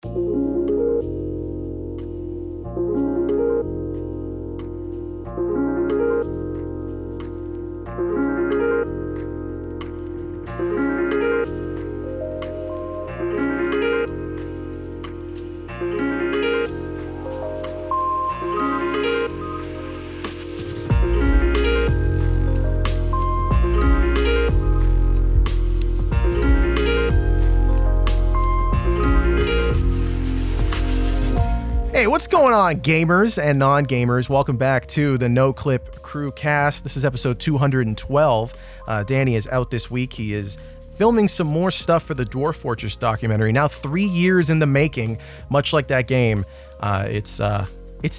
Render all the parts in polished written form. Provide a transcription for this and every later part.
Hey, what's going on, gamers and non-gamers? Welcome back to the Noclip Crewcast. This is episode 212. Danny is out this week. He is filming some more stuff for the Dwarf Fortress documentary. Now 3 years in the making, much like that game. It's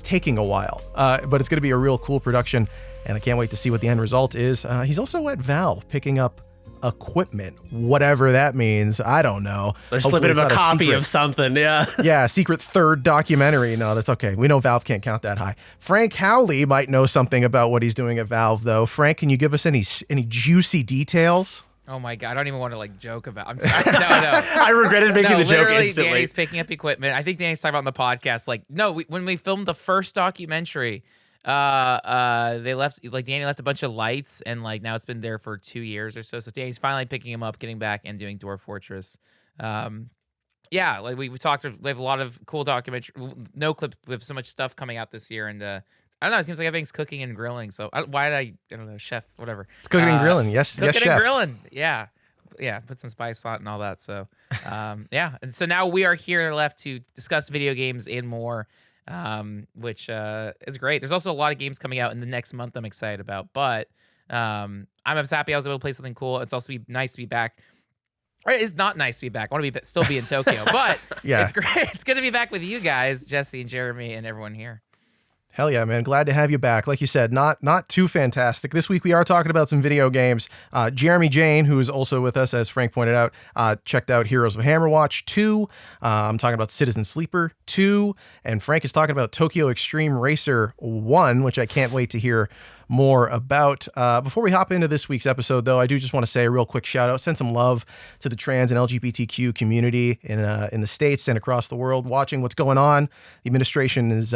taking a while, but it's going to be a real cool production, and I can't wait to see what the end result is. He's also at Valve picking up equipment, whatever that means. I don't know. They're slipping him a copy of something. Yeah, secret third documentary. No, that's okay. We know Valve can't count that high. Frank Howley might know something about what he's doing at Valve, though. Frank, can you give us any juicy details? Oh my god, I don't even want to joke about. No. I regretted making the joke instantly. Danny's picking up equipment. I think Danny's talking about on the podcast. When we filmed the first documentary, they left, Danny left a bunch of lights, and now it's been there for 2 years or so. So Danny's finally picking them up, getting back, and doing Dwarf Fortress. We talked. We have a lot of cool documentary. Noclip. We have so much stuff coming out this year, and I don't know. It seems like everything's cooking and grilling. So I don't know, chef, whatever. It's cooking and grilling. Yes, cooking chef. and grilling. Yeah. Put some spice on it and all that. So, And so now we are here left to discuss video games and more. Which is great. There's also a lot of games coming out in the next month I'm excited about, but I'm just happy I was able to play something cool. It's also nice to be back. Or it's not nice to be back. I want to still be in Tokyo, but yeah, it's great. It's good to be back with you guys, Jesse and Jeremy and everyone here. Hell yeah, man. Glad to have you back. Like you said, not too fantastic. This week we are talking about some video games. Jeremy Jane, who is also with us, as Frank pointed out, checked out Heroes of Hammerwatch II. I'm talking about Citizen Sleeper 2. And Frank is talking about Tokyo Xtreme Racer 1, which I can't wait to hear more about. Before we hop into this week's episode, though, I do just want to say a real quick shout out, send some love to the trans and LGBTQ community in the States and across the world watching what's going on. The administration is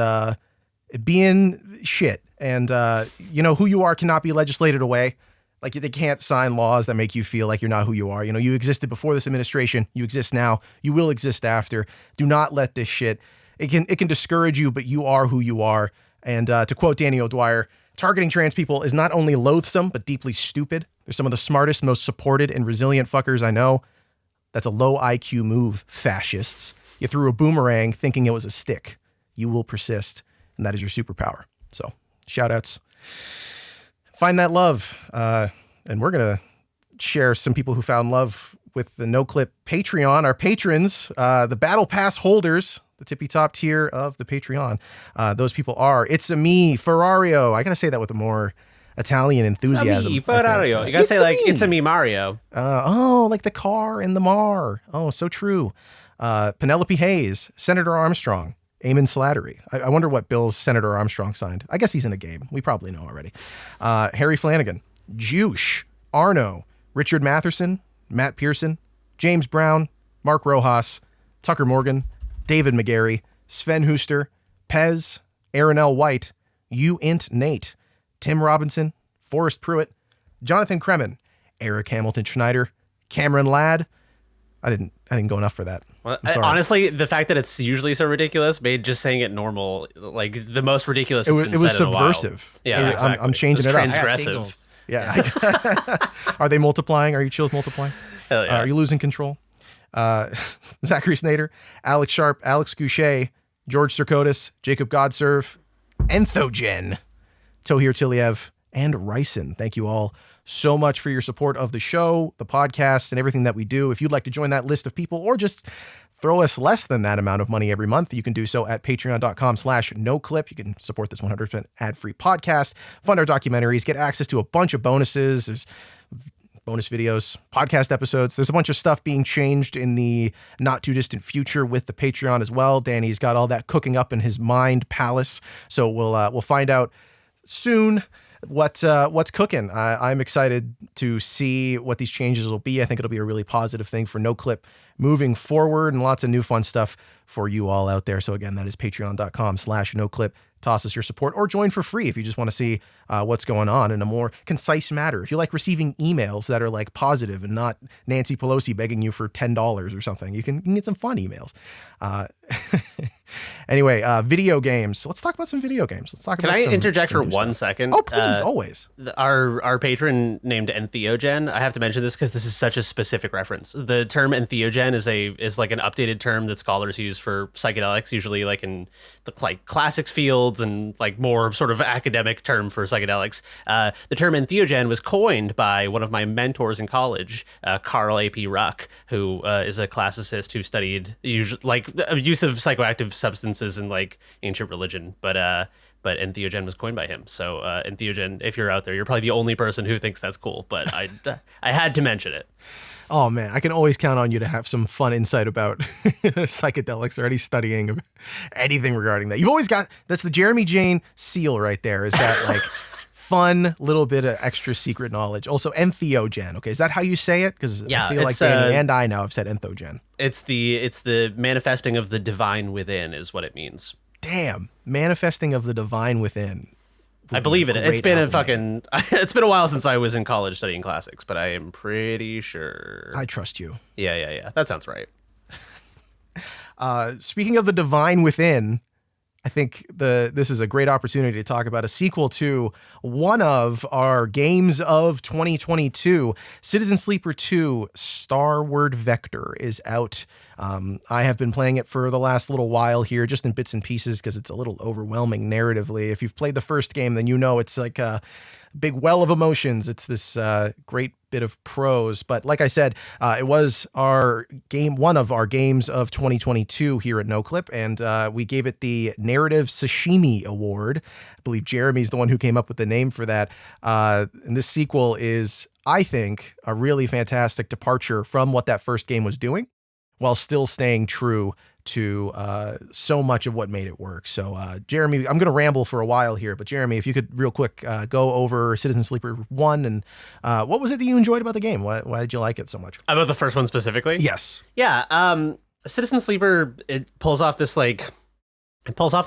being shit, and who you are cannot be legislated away. They can't sign laws that make you feel like you're not who you are. You existed before this administration, you exist now, you will exist after. Do not let this shit, it can discourage you, but you are who you are. And to quote Danny O'Dwyer, targeting trans people is not only loathsome but deeply stupid. They're some of the smartest, most supported and resilient fuckers I know. That's a low IQ move, fascists. You threw a boomerang thinking it was a stick. You will persist. And that is your superpower. So, shout outs. Find that love. And we're going to share some people who found love with the Noclip Patreon, our patrons, the Battle Pass holders, the tippy top tier of the Patreon. Those people are It's a Me, Ferrario. I got to say that with a more Italian enthusiasm. It's a me, Ferrario. You got to say It's a Me, Mario. Like the car in the Mar. Oh, so true. Penelope Hayes, Senator Armstrong. Eamon Slattery. I wonder what Bill's Senator Armstrong signed. I guess he's in a game. We probably know already. Harry Flanagan, Juice, Arno, Richard Matherson, Matt Pearson, James Brown, Mark Rojas, Tucker Morgan, David McGarry, Sven Huster, Pez, Aaron L. White, Int Nate, Tim Robinson, Forrest Pruitt, Jonathan Kremen, Eric Hamilton Schneider, Cameron Ladd. I didn't go enough for that. Well, honestly, the fact that it's usually so ridiculous made just saying it normal the most ridiculous it's been said in a while. It was subversive. Yeah, exactly. I'm changing it up. Transgressive. Yeah. Are they multiplying? Are you chills multiplying? Hell yeah. Are you losing control? Zachary Snader, Alex Sharp, Alex Goucher, George Sirkotis, Jacob Godserve, Enthogen, Tohir Tiliev, and Ryson. Thank you all so much for your support of the show, the podcast, and everything that we do. If you'd like to join that list of people or just throw us less than that amount of money every month, you can do so at patreon.com/noclip. You can support this 100% ad-free podcast, fund our documentaries, get access to a bunch of bonuses. There's bonus videos, podcast episodes. There's a bunch of stuff being changed in the not too distant future with the Patreon as well. Danny's got all that cooking up in his mind palace. So we'll find out soon what's cooking. I'm excited to see what these changes will be. I think it'll be a really positive thing for Noclip moving forward, and lots of new fun stuff for you all out there. So again, that is patreon.com/noclip. Toss us your support or join for free if you just want to see what's going on in a more concise matter. If you like receiving emails that are like positive and not Nancy Pelosi begging you for $10 or something, you can get some fun emails. Anyway, video games. Let's talk about some video games. Can I interject for 1 second? Oh, please, always. Our patron named Entheogen. I have to mention this because this is such a specific reference. The term entheogen is like an updated term that scholars use for psychedelics, usually like in the like classics fields and like more sort of academic term for psychedelics. The term entheogen was coined by one of my mentors in college, Carl A.P. Ruck, who is a classicist who studied use of psychoactive substances in like ancient religion, but entheogen was coined by him. So entheogen, if you're out there, you're probably the only person who thinks that's cool, but I had to mention it. Oh man, I can always count on you to have some fun insight about psychedelics or any studying of anything regarding that. You've always got, that's the Jeremy Jane seal right there, is that like fun little bit of extra secret knowledge. Also entheogen, okay, is that how you say it? Because I feel like Danny and I now have said entheogen. It's the manifesting of the divine within is what it means. Damn, manifesting of the divine within. I believe it. It's been it's been a while since I was in college studying classics, but I am pretty sure. I trust you. Yeah. That sounds right. Speaking of the divine within, I think this is a great opportunity to talk about a sequel to one of our games of 2022. Citizen Sleeper 2 Starward Vector is out. I have been playing it for the last little while here, just in bits and pieces, because it's a little overwhelming narratively. If you've played the first game, then you know it's like a big well of emotions. It's this great bit of prose. But like I said, it was one of our games of 2022 here at Noclip, and we gave it the Narrative Sashimi Award. I believe Jeremy's the one who came up with the name for that. And this sequel is, I think, a really fantastic departure from what that first game was doing, while still staying true to so much of what made it work. So, Jeremy, I'm going to ramble for a while here, but Jeremy, if you could real quick go over Citizen Sleeper 1 and what was it that you enjoyed about the game? Why did you like it so much? About the first one specifically? Yes. Yeah. Citizen Sleeper, it pulls off the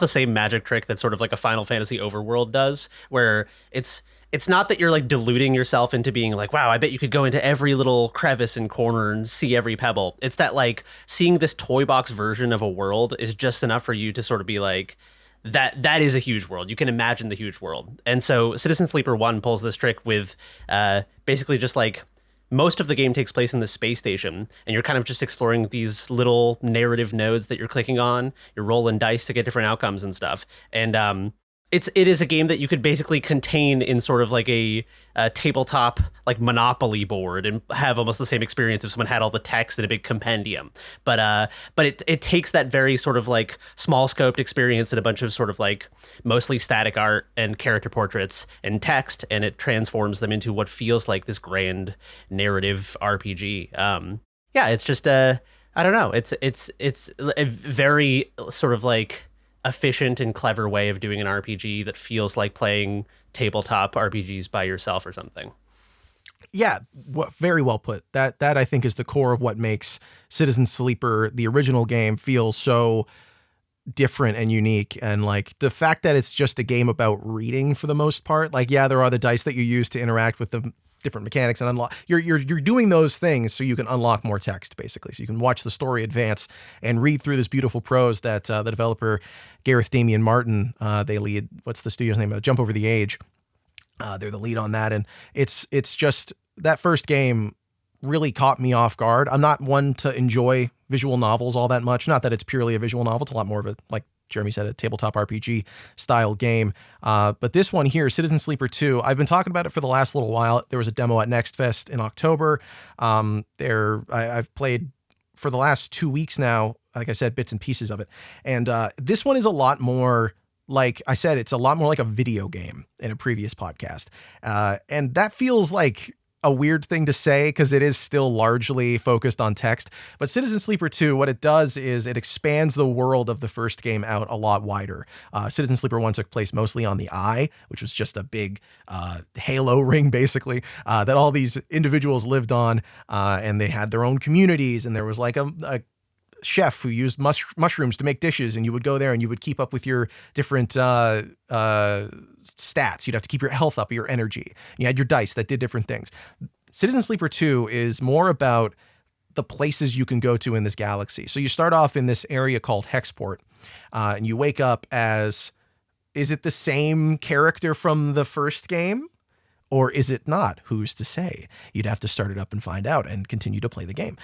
same magic trick that sort of like a Final Fantasy overworld does, where it's not that you're like deluding yourself into being like, wow, I bet you could go into every little crevice and corner and see every pebble. It's that like seeing this toy box version of a world is just enough for you to sort of be like, that is a huge world. You can imagine the huge world. And so Citizen Sleeper 1 pulls this trick with basically just like most of the game takes place in the space station, and you're kind of just exploring these little narrative nodes that you're clicking on. You're rolling dice to get different outcomes and stuff. And it is a game that you could basically contain in sort of like a tabletop like Monopoly board and have almost the same experience if someone had all the text in a big compendium. But it takes that very sort of like small scoped experience and a bunch of sort of like mostly static art and character portraits and text, and it transforms them into what feels like this grand narrative RPG. Yeah, it's just I don't know. It's a very sort of like efficient and clever way of doing an RPG that feels like playing tabletop RPGs by yourself or something. Yeah, very well put. That I think is the core of what makes Citizen Sleeper, the original game, feel so different and unique. And like the fact that it's just a game about reading for the most part. Like, yeah, there are the dice that you use to interact with the different mechanics and unlock. You're doing those things so you can unlock more text, basically. So you can watch the story advance and read through this beautiful prose that the developer Gareth Damian Martin, they lead. What's the studio's name? Jump Over the Age. They're the lead on that, and it's just that first game really caught me off guard. I'm not one to enjoy visual novels all that much. Not that it's purely a visual novel. It's a lot more of a, like Jeremy said, a tabletop RPG style game. But this one here, Citizen Sleeper 2, I've been talking about it for the last little while. There was a demo at Next Fest in October. I've played for the last 2 weeks now, like I said, bits and pieces of it. And this one is a lot more, like I said, it's a lot more like a video game in a previous podcast. And that feels like a weird thing to say because it is still largely focused on text. But Citizen Sleeper 2, what it does is it expands the world of the first game out a lot wider. Citizen Sleeper 1 took place mostly on the Eye, which was just a big halo ring, basically, that all these individuals lived on, and they had their own communities, and there was like a chef who used mushrooms to make dishes, and you would go there and you would keep up with your different stats. You'd have to keep your health up, your energy. You had your dice that did different things. Citizen Sleeper 2 is more about the places you can go to in this galaxy. So you start off in this area called Hexport, and you wake up as, is it the same character from the first game? Or is it not? Who's to say? You'd have to start it up and find out and continue to play the game.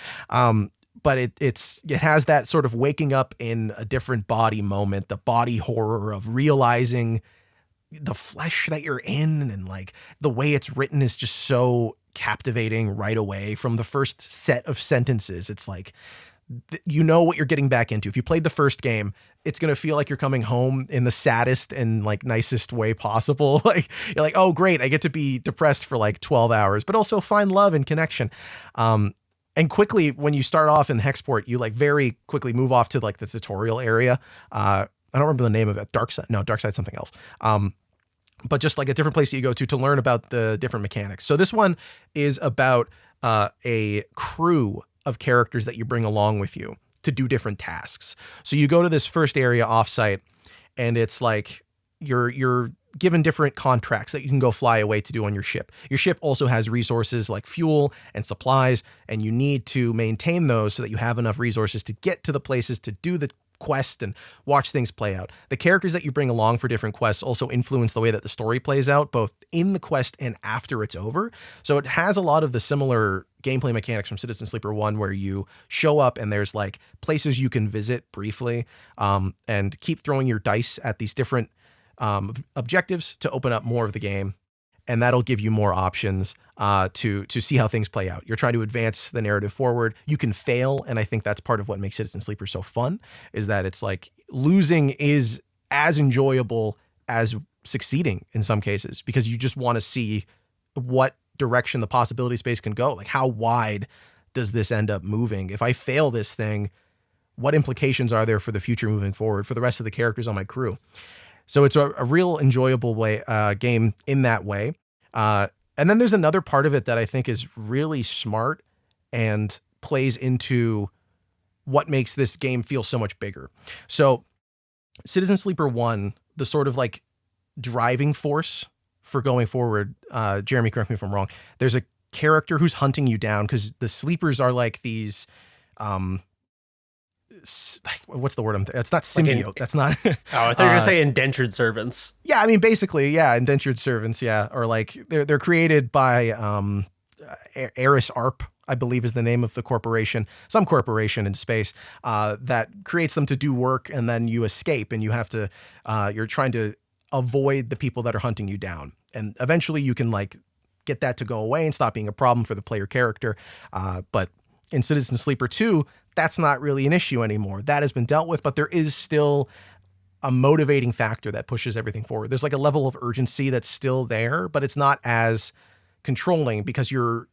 But it has that sort of waking up in a different body moment, the body horror of realizing the flesh that you're in, and like the way it's written is just so captivating right away from the first set of sentences. It's like, you know what you're getting back into. If you played the first game, it's going to feel like you're coming home in the saddest and like nicest way possible. Like you're like, oh great, I get to be depressed for like 12 hours, but also find love and connection. And quickly, when you start off in Hexport, you like very quickly move off to like the tutorial area. I don't remember the name of it. Darkside's something else. But just like a different place that you go to learn about the different mechanics. So this one is about a crew of characters that you bring along with you to do different tasks. So you go to this first area offsite, and it's like you're given different contracts that you can go fly away to do on your ship. Your ship also has resources like fuel and supplies, and you need to maintain those so that you have enough resources to get to the places to do the quest and watch things play out. The characters that you bring along for different quests also influence the way that the story plays out, both in the quest and after it's over. So it has a lot of the similar gameplay mechanics from Citizen Sleeper 1, where you show up and there's like places you can visit briefly, and keep throwing your dice at these different objectives to open up more of the game, and that'll give you more options to see how things play out. You're trying to advance the narrative forward. You can fail, and I think that's part of what makes Citizen Sleeper so fun, is that it's like losing is as enjoyable as succeeding in some cases, because you just want to see what direction the possibility space can go. Like, how wide does this end up moving? If I fail this thing, what implications are there for the future moving forward for the rest of the characters on my crew? So it's a real enjoyable game in that way. And then there's another part of it that I think is really smart and plays into what makes this game feel so much bigger. So Citizen Sleeper 1, the sort of like driving force for going forward, Jeremy, correct me if I'm wrong, there's a character who's hunting you down, because the sleepers are like these... what's the word? It's not symbiote. Like that's not. Oh, I thought you were gonna say indentured servants. Yeah, I mean, basically, yeah, indentured servants. Yeah, or like they're created by Eris Arp, I believe is the name of the corporation, some corporation in space that creates them to do work, and then you escape, and you have to. You're trying to avoid the people that are hunting you down, and eventually you can like get that to go away and stop being a problem for the player character. But in Citizen Sleeper 2, that's not really an issue anymore. That has been dealt with, but there is still a motivating factor that pushes everything forward. There's like a level of urgency that's still there, but it's not as controlling, because you're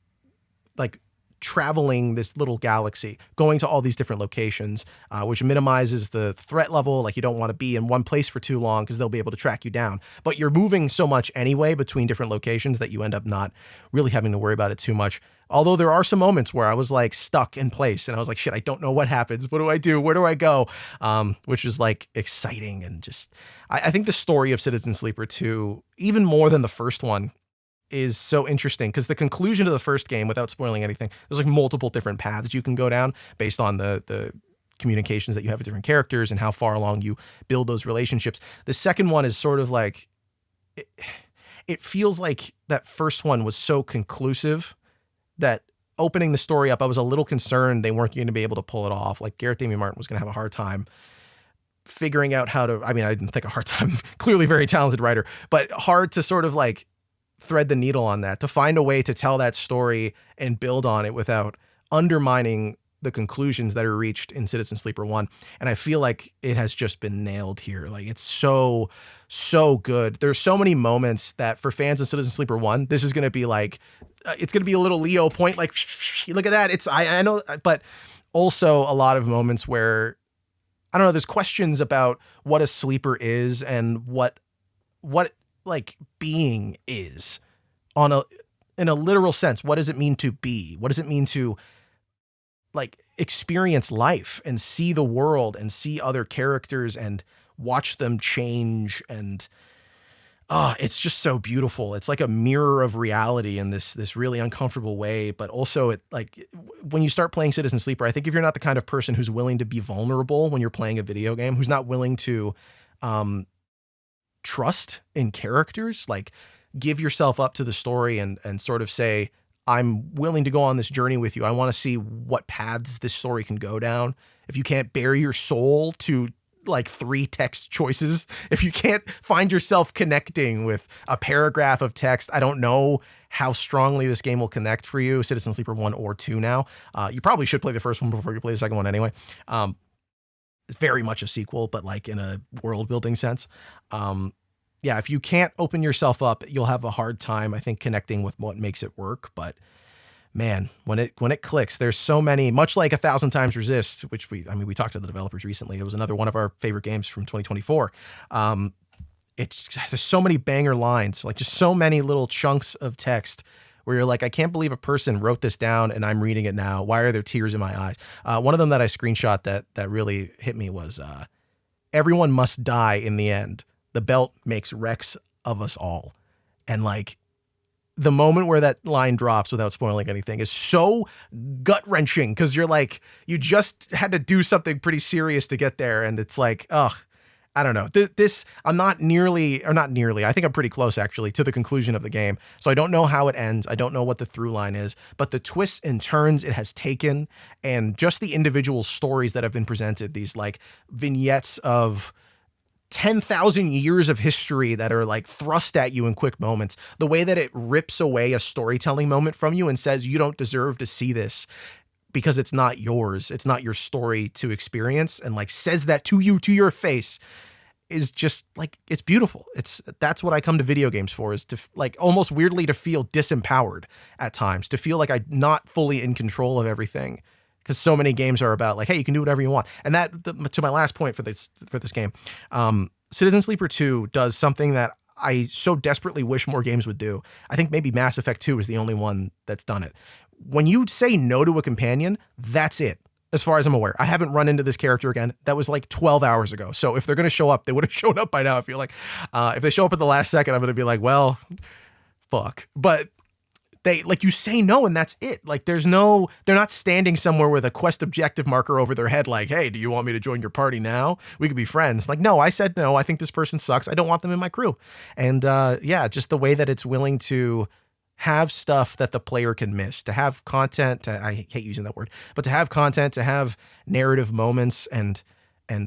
like traveling this little galaxy, going to all these different locations, which minimizes the threat level. Like, you don't want to be in one place for too long because they'll be able to track you down. But you're moving so much anyway between different locations that you end up not really having to worry about it too much. Although there are some moments where I was like stuck in place and I was like, shit, I don't know what happens. What do I do? Where do I go? Which was like exciting. And just, I think the story of Citizen Sleeper 2, even more than the first one, is so interesting, because the conclusion to the first game, without spoiling anything, there's like multiple different paths you can go down based on the communications that you have with different characters and how far along you build those relationships. The second one is sort of like, it feels like that first one was so conclusive that opening the story up, I was a little concerned they weren't going to be able to pull it off. Like, Gareth Damian Martin was going to have a hard time figuring out how to, I mean, I didn't think a hard time, clearly very talented writer, but hard to sort of like thread the needle on that, to find a way to tell that story and build on it without undermining the conclusions that are reached in Citizen Sleeper 1. And I feel like it has just been nailed here. Like, it's so good. There's so many moments that for fans of Citizen Sleeper 1, this is going to be like, it's going to be a little Leo point. Like, look at that. I know, but also a lot of moments where, I don't know, there's questions about what a sleeper is and what like being is in a literal sense. What does it mean to be? What does it mean to like experience life and see the world and see other characters and watch them change? And it's just so beautiful. It's like a mirror of reality in this really uncomfortable way. But also, it like when you start playing Citizen Sleeper, I think if you're not the kind of person who's willing to be vulnerable when you're playing a video game, who's not willing to trust in characters, like give yourself up to the story and sort of say, I'm willing to go on this journey with you. I want to see what paths this story can go down. If you can't bare your soul to like 3 text choices, if you can't find yourself connecting with a paragraph of text, I don't know how strongly this game will connect for you, Citizen Sleeper 1 or 2 now. You probably should play the first one before you play the second one anyway. It's very much a sequel, but like in a world building sense. Yeah, if you can't open yourself up, you'll have a hard time, I think, connecting with what makes it work. But man, when it clicks, there's so many, much like 1,000 Times Resist, which we talked to the developers recently. It was another one of our favorite games from 2024. There's so many banger lines, like just so many little chunks of text where you're like, I can't believe a person wrote this down and I'm reading it now. Why are there tears in my eyes? One of them that I screenshot that really hit me was, everyone must die in the end. The belt makes wrecks of us all. And like the moment where that line drops without spoiling anything is so gut wrenching. Cause you're like, you just had to do something pretty serious to get there. And it's like, ugh, I don't know. I'm not nearly, I think I'm pretty close actually to the conclusion of the game. So I don't know how it ends. I don't know what the through line is, but the twists and turns it has taken and just the individual stories that have been presented, these like vignettes of 10,000 years of history that are like thrust at you in quick moments. The way that it rips away a storytelling moment from you and says, you don't deserve to see this because it's not yours. It's not your story to experience, and like says that to you, to your face, is just like, it's beautiful. That's what I come to video games for, is to like almost weirdly to feel disempowered at times, to feel like I'm not fully in control of everything. Because so many games are about like, hey, you can do whatever you want. And to my last point for this game, Citizen Sleeper 2 does something that I so desperately wish more games would do. I think maybe Mass Effect 2 is the only one that's done it. When you say no to a companion, that's it. As far as I'm aware, I haven't run into this character again. That was like 12 hours ago. So if they're going to show up, they would have shown up by now. I feel like if they show up at the last second, I'm going to be like, well, fuck. But they like, you say no and that's it. Like they're not standing somewhere with a quest objective marker over their head. Like, hey, do you want me to join your party now? We could be friends. Like, no, I said no. I think this person sucks. I don't want them in my crew. And just the way that it's willing to have stuff that the player can miss, to have content, I hate using that word, but to have content, to have narrative moments and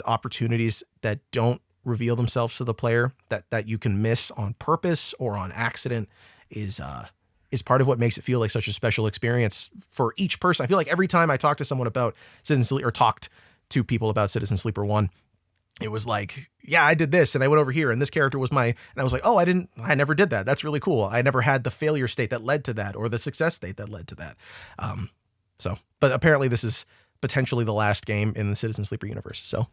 opportunities that don't reveal themselves to the player, that you can miss on purpose or on accident is part of what makes it feel like such a special experience for each person. I feel like every time I talk to someone about Citizen Sleeper, or talked to people about Citizen Sleeper 1, it was like, yeah, I did this and I went over here and this character was and I was like, oh, I never did that. That's really cool. I never had the failure state that led to that or the success state that led to that. But apparently this is potentially the last game in the Citizen Sleeper universe. So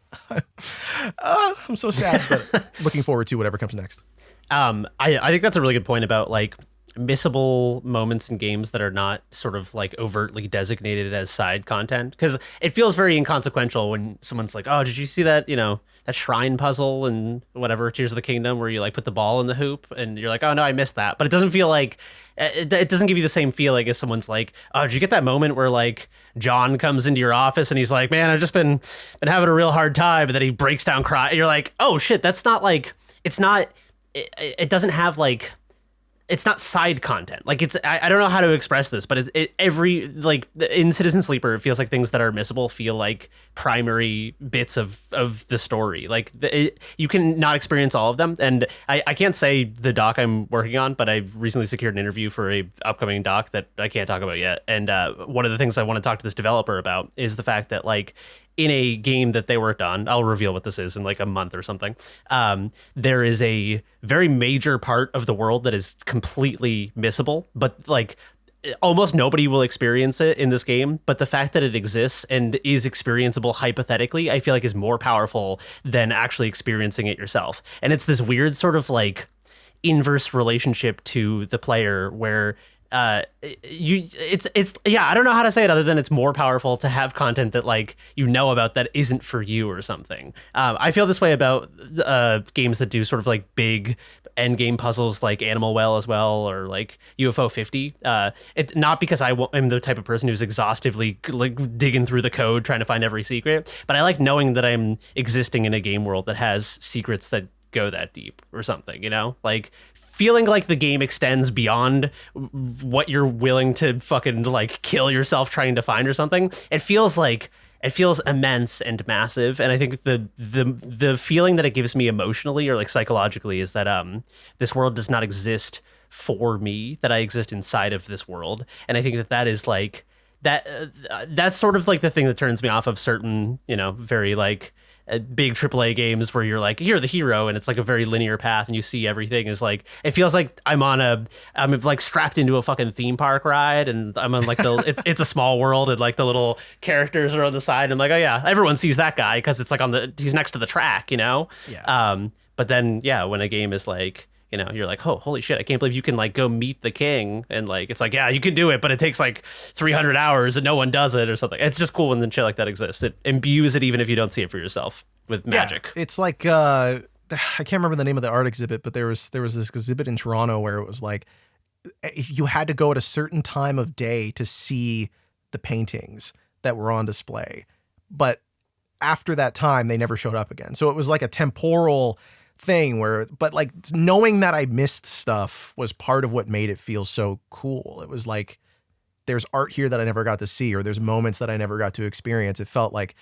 I'm so sad, but looking forward to whatever comes next. I think that's a really good point about like missable moments in games that are not sort of like overtly designated as side content, because it feels very inconsequential when someone's like, oh, did you see that, that shrine puzzle and whatever Tears of the Kingdom where you like put the ball in the hoop and you're like, oh no, I missed that. But it doesn't feel like it doesn't give you the same feeling as someone's like, oh, did you get that moment where like John comes into your office and he's like, man, I've just been having a real hard time, and then he breaks down crying. You're like, oh shit, that's not like, it's not, it doesn't have like, it's not side content. Like I don't know how to express this, but every like in Citizen Sleeper, it feels like things that are missable feel like primary bits of the story. Like you can not experience all of them, and I can't say the doc I'm working on, but I've recently secured an interview for a upcoming doc that I can't talk about yet. And one of the things I want to talk to this developer about is the fact that like in a game that they worked on, I'll reveal what this is in like a month or something. There is a very major part of the world that is completely missable, but like almost nobody will experience it in this game. But the fact that it exists and is experienceable hypothetically, I feel like is more powerful than actually experiencing it yourself. And it's this weird sort of like inverse relationship to the player where it's I don't know how to say it other than it's more powerful to have content that like you know about that isn't for you or something. I feel this way about games that do sort of like big end game puzzles like Animal Well as well, or like UFO 50. It's not because I'm the type of person who's exhaustively like digging through the code trying to find every secret, but I like knowing that I'm existing in a game world that has secrets that go that deep or something, you know, like feeling like the game extends beyond what you're willing to fucking like kill yourself trying to find or something. It feels immense and massive. And I think the feeling that it gives me emotionally or like psychologically is that this world does not exist for me, that I exist inside of this world. And I think that is like that's sort of like the thing that turns me off of certain, you know, very like big AAA games where you're like, you're the hero and it's like a very linear path and you see everything is like, it feels like I'm like strapped into a fucking theme park ride and I'm on like it's a small world and like the little characters are on the side and I'm like, oh yeah, everyone sees that guy because it's like he's next to the track, you know? Yeah. But then yeah, when a game is like, you know, you're like, oh, holy shit, I can't believe you can like go meet the king. And like, it's like, yeah, you can do it, but it takes like 300 hours and no one does it or something. It's just cool when the shit like that exists. It imbues it even if you don't see it for yourself with magic. Yeah, it's like, I can't remember the name of the art exhibit, but there was this exhibit in Toronto where it was like, you had to go at a certain time of day to see the paintings that were on display. But after that time, they never showed up again. So it was like a temporal thing but like knowing that I missed stuff was part of what made it feel so cool. It was like, there's art here that I never got to see, or there's moments that I never got to experience. It felt like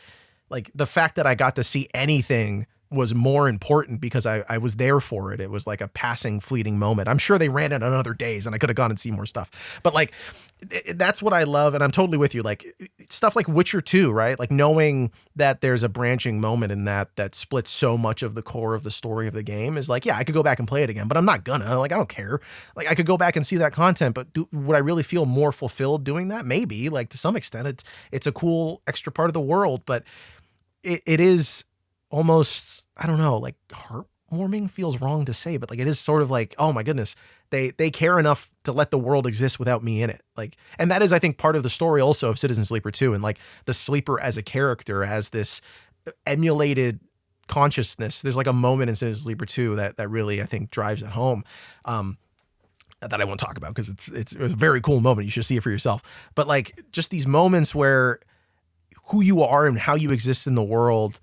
the fact that I got to see anything was more important because I was there for it. It was like a passing fleeting moment. I'm sure they ran it on other days and I could have gone and seen more stuff, but like, that's what I love. And I'm totally with you. Like stuff like Witcher 2, right? Like knowing that there's a branching moment in that splits so much of the core of the story of the game is like, yeah, I could go back and play it again, but I'm not gonna. Like, I don't care. Like I could go back and see that content, but would I really feel more fulfilled doing that? Maybe, like to some extent it's a cool extra part of the world, but it is almost, I don't know, like heartwarming feels wrong to say, but like it is sort of like, oh my goodness, they care enough to let the world exist without me in it. Like, and that is, I think, part of the story also of Citizen Sleeper 2, and like the Sleeper as a character as this emulated consciousness. There's like a moment in Citizen Sleeper 2 that really, I think, drives it home. That I won't talk about because it's a very cool moment. You should see it for yourself. But like just these moments where who you are and how you exist in the world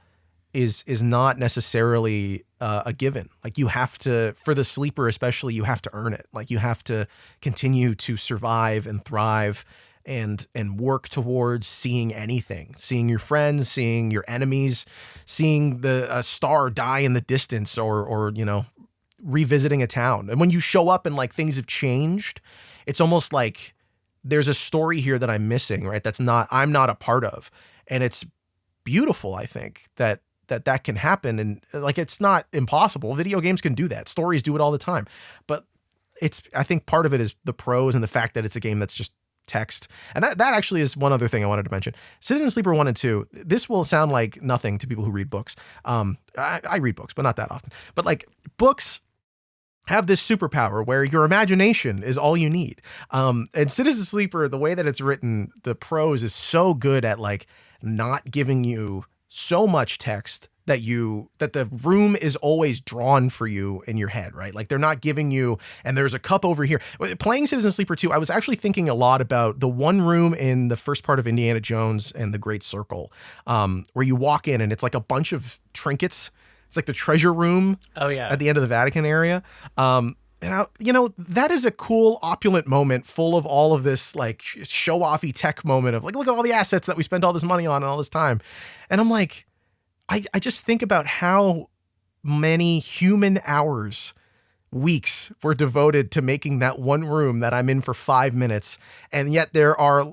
is not necessarily a given. Like you have to, for the Sleeper especially, you have to earn it. Like you have to continue to survive and thrive and work towards seeing anything, seeing your friends, seeing your enemies, seeing a star die in the distance, or you know, revisiting a town. And when you show up and like things have changed, it's almost like there's a story here that I'm missing, right? I'm not a part of. And it's beautiful, I think, that can happen. And like, it's not impossible. Video games can do that. Stories do it all the time. But I think part of it is the prose and the fact that it's a game that's just text. And that actually is one other thing I wanted to mention. Citizen Sleeper 1 and 2, this will sound like nothing to people who read books. I read books, but not that often. But like books have this superpower where your imagination is all you need. And Citizen Sleeper, the way that it's written, the prose is so good at like not giving you so much text that the room is always drawn for you in your head, right? Like they're not giving you, and there's a cup over here. Playing Citizen Sleeper 2, I was actually thinking a lot about the one room in the first part of Indiana Jones and the Great Circle, where you walk in and it's like a bunch of trinkets. It's like the treasure room. Oh yeah. At the end of the Vatican area. And that is a cool, opulent moment full of all of this like show-offy tech moment of like, look at all the assets that we spent all this money on and all this time. And I'm like, I just think about how many human hours, weeks were devoted to making that one room that I'm in for 5 minutes. And yet there are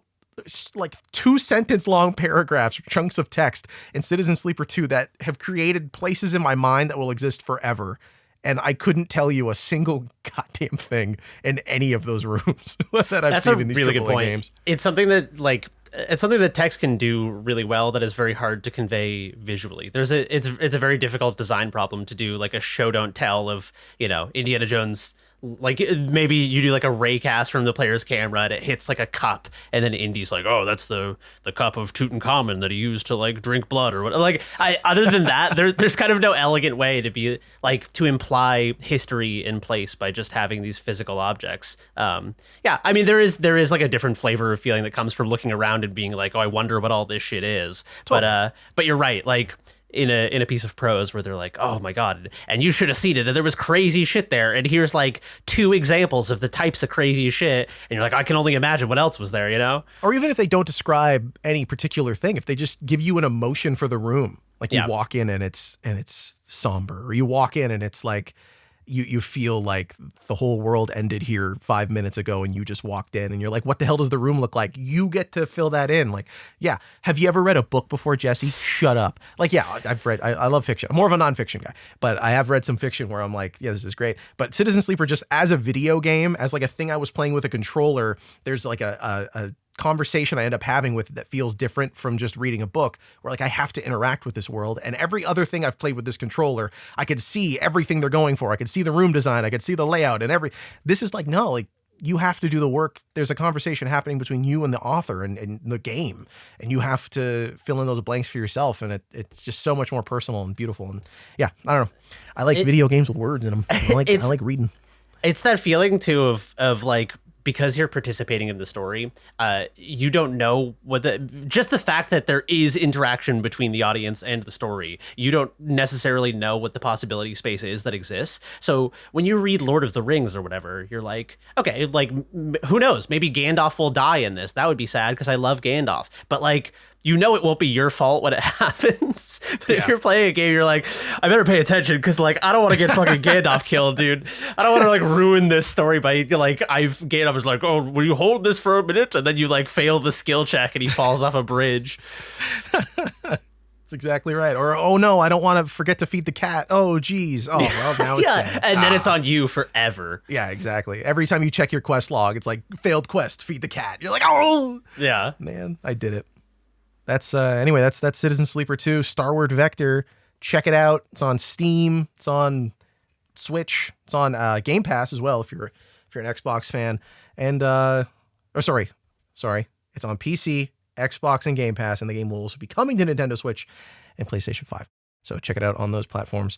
like 2-sentence long paragraphs, chunks of text in Citizen Sleeper 2 that have created places in my mind that will exist forever. And I couldn't tell you a single goddamn thing in any of those rooms that I've seen in these really AAA good point. games. It's something that text can do really well that is very hard to convey visually. It's a very difficult design problem to do like a show don't tell of, Indiana Jones. Like maybe you do like a ray cast from the player's camera and it hits like a cup and then Indy's like, oh, that's the cup of Tutankhamun that he used to like drink blood or what. Like other than that, there's kind of no elegant way to be like to imply history in place by just having these physical objects. Yeah, I mean there is like a different flavor of feeling that comes from looking around and being like, oh, I wonder what all this shit is. Totally. But you're right, like. In a piece of prose where they're like, oh my God, and you should have seen it, and there was crazy shit there, and here's like 2 examples of the types of crazy shit, and you're like, I can only imagine what else was there, Or even if they don't describe any particular thing, if they just give you an emotion for the room, like you walk in and it's somber, or you walk in and it's like you feel like the whole world ended here 5 minutes ago and you just walked in and you're like, what the hell does the room look like? You get to fill that in. Like, yeah. Have you ever read a book before, Jesse? Shut up. Like, yeah, I've read, I love fiction. I'm more of a nonfiction guy, but I have read some fiction where I'm like, yeah, this is great. But Citizen Sleeper, just as a video game, as like a thing I was playing with a controller, there's like a conversation I end up having with it that feels different from just reading a book, where like I have to interact with this world. And every other thing I've played with this controller, I could see everything they're going for. I could see the room design, I could see the layout, and this is like, no, like you have to do the work. There's a conversation happening between you and the author and the game, and you have to fill in those blanks for yourself. And it's just so much more personal and beautiful. And yeah, I don't know. I like video games with words in them. I like reading. It's that feeling too of like, because you're participating in the story, you don't know just the fact that there is interaction between the audience and the story. You don't necessarily know what the possibility space is that exists. So when you read Lord of the Rings or whatever, you're like, okay, like who knows? Maybe Gandalf will die in this. That would be sad because I love Gandalf. But like, it won't be your fault when it happens. But if you're playing a game, you're like, I better pay attention because like I don't want to get fucking Gandalf killed, dude. I don't want to like ruin this story by like Gandalf is like, oh, will you hold this for a minute? And then you like fail the skill check and he falls off a bridge. That's exactly right. Or, oh no, I don't want to forget to feed the cat. Oh geez. Oh well, now it's dead. And then it's on you forever. Yeah, exactly. Every time you check your quest log, it's like failed quest, feed the cat. You're like, oh yeah, man, I did it. That's anyway, that's Citizen Sleeper 2, Starward Vector. Check it out. It's on Steam. It's on Switch. It's on Game Pass as well if you're an Xbox fan. And sorry. It's on PC, Xbox, and Game Pass, and the game will also be coming to Nintendo Switch and PlayStation 5. So check it out on those platforms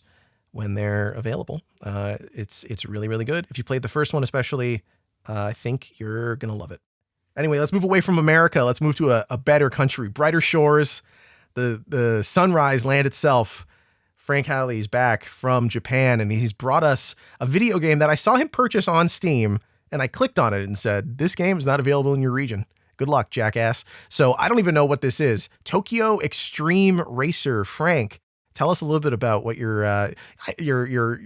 when they're available. It's really, really good. If you played the first one especially, I think you're going to love it. Anyway, let's move away from America. Let's move to a better country, brighter shores, the sunrise land itself. Frank Halley's back from Japan, and he's brought us a video game that I saw him purchase on Steam, and I clicked on it and said, this game is not available in your region. Good luck, jackass. So I don't even know what this is. Tokyo Xtreme Racer. Frank, tell us a little bit about what your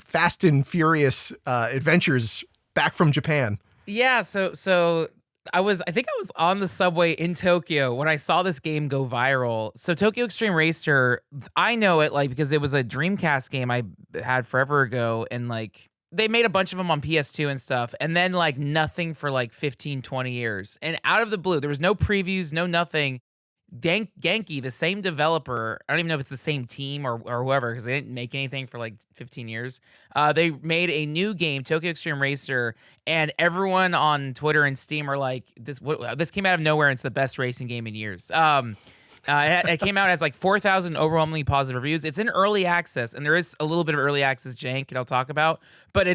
fast and furious adventures back from Japan. Yeah, so I think I was on the subway in Tokyo when I saw this game go viral. So Tokyo Xtreme Racer, I know it like because it was a Dreamcast game I had forever ago, and like they made a bunch of them on PS2 and stuff, and then like nothing for like 15, 20 years. And out of the blue, there was no previews, no nothing. Genki, the same developer, I don't even know if it's the same team or whoever, because they didn't make anything for like 15 years. They made a new game, Tokyo Xtreme Racer, and everyone on Twitter and Steam are like, this came out of nowhere and it's the best racing game in years. It came out as like 4,000 overwhelmingly positive reviews. It's in early access, and there is a little bit of early access jank that I'll talk about, but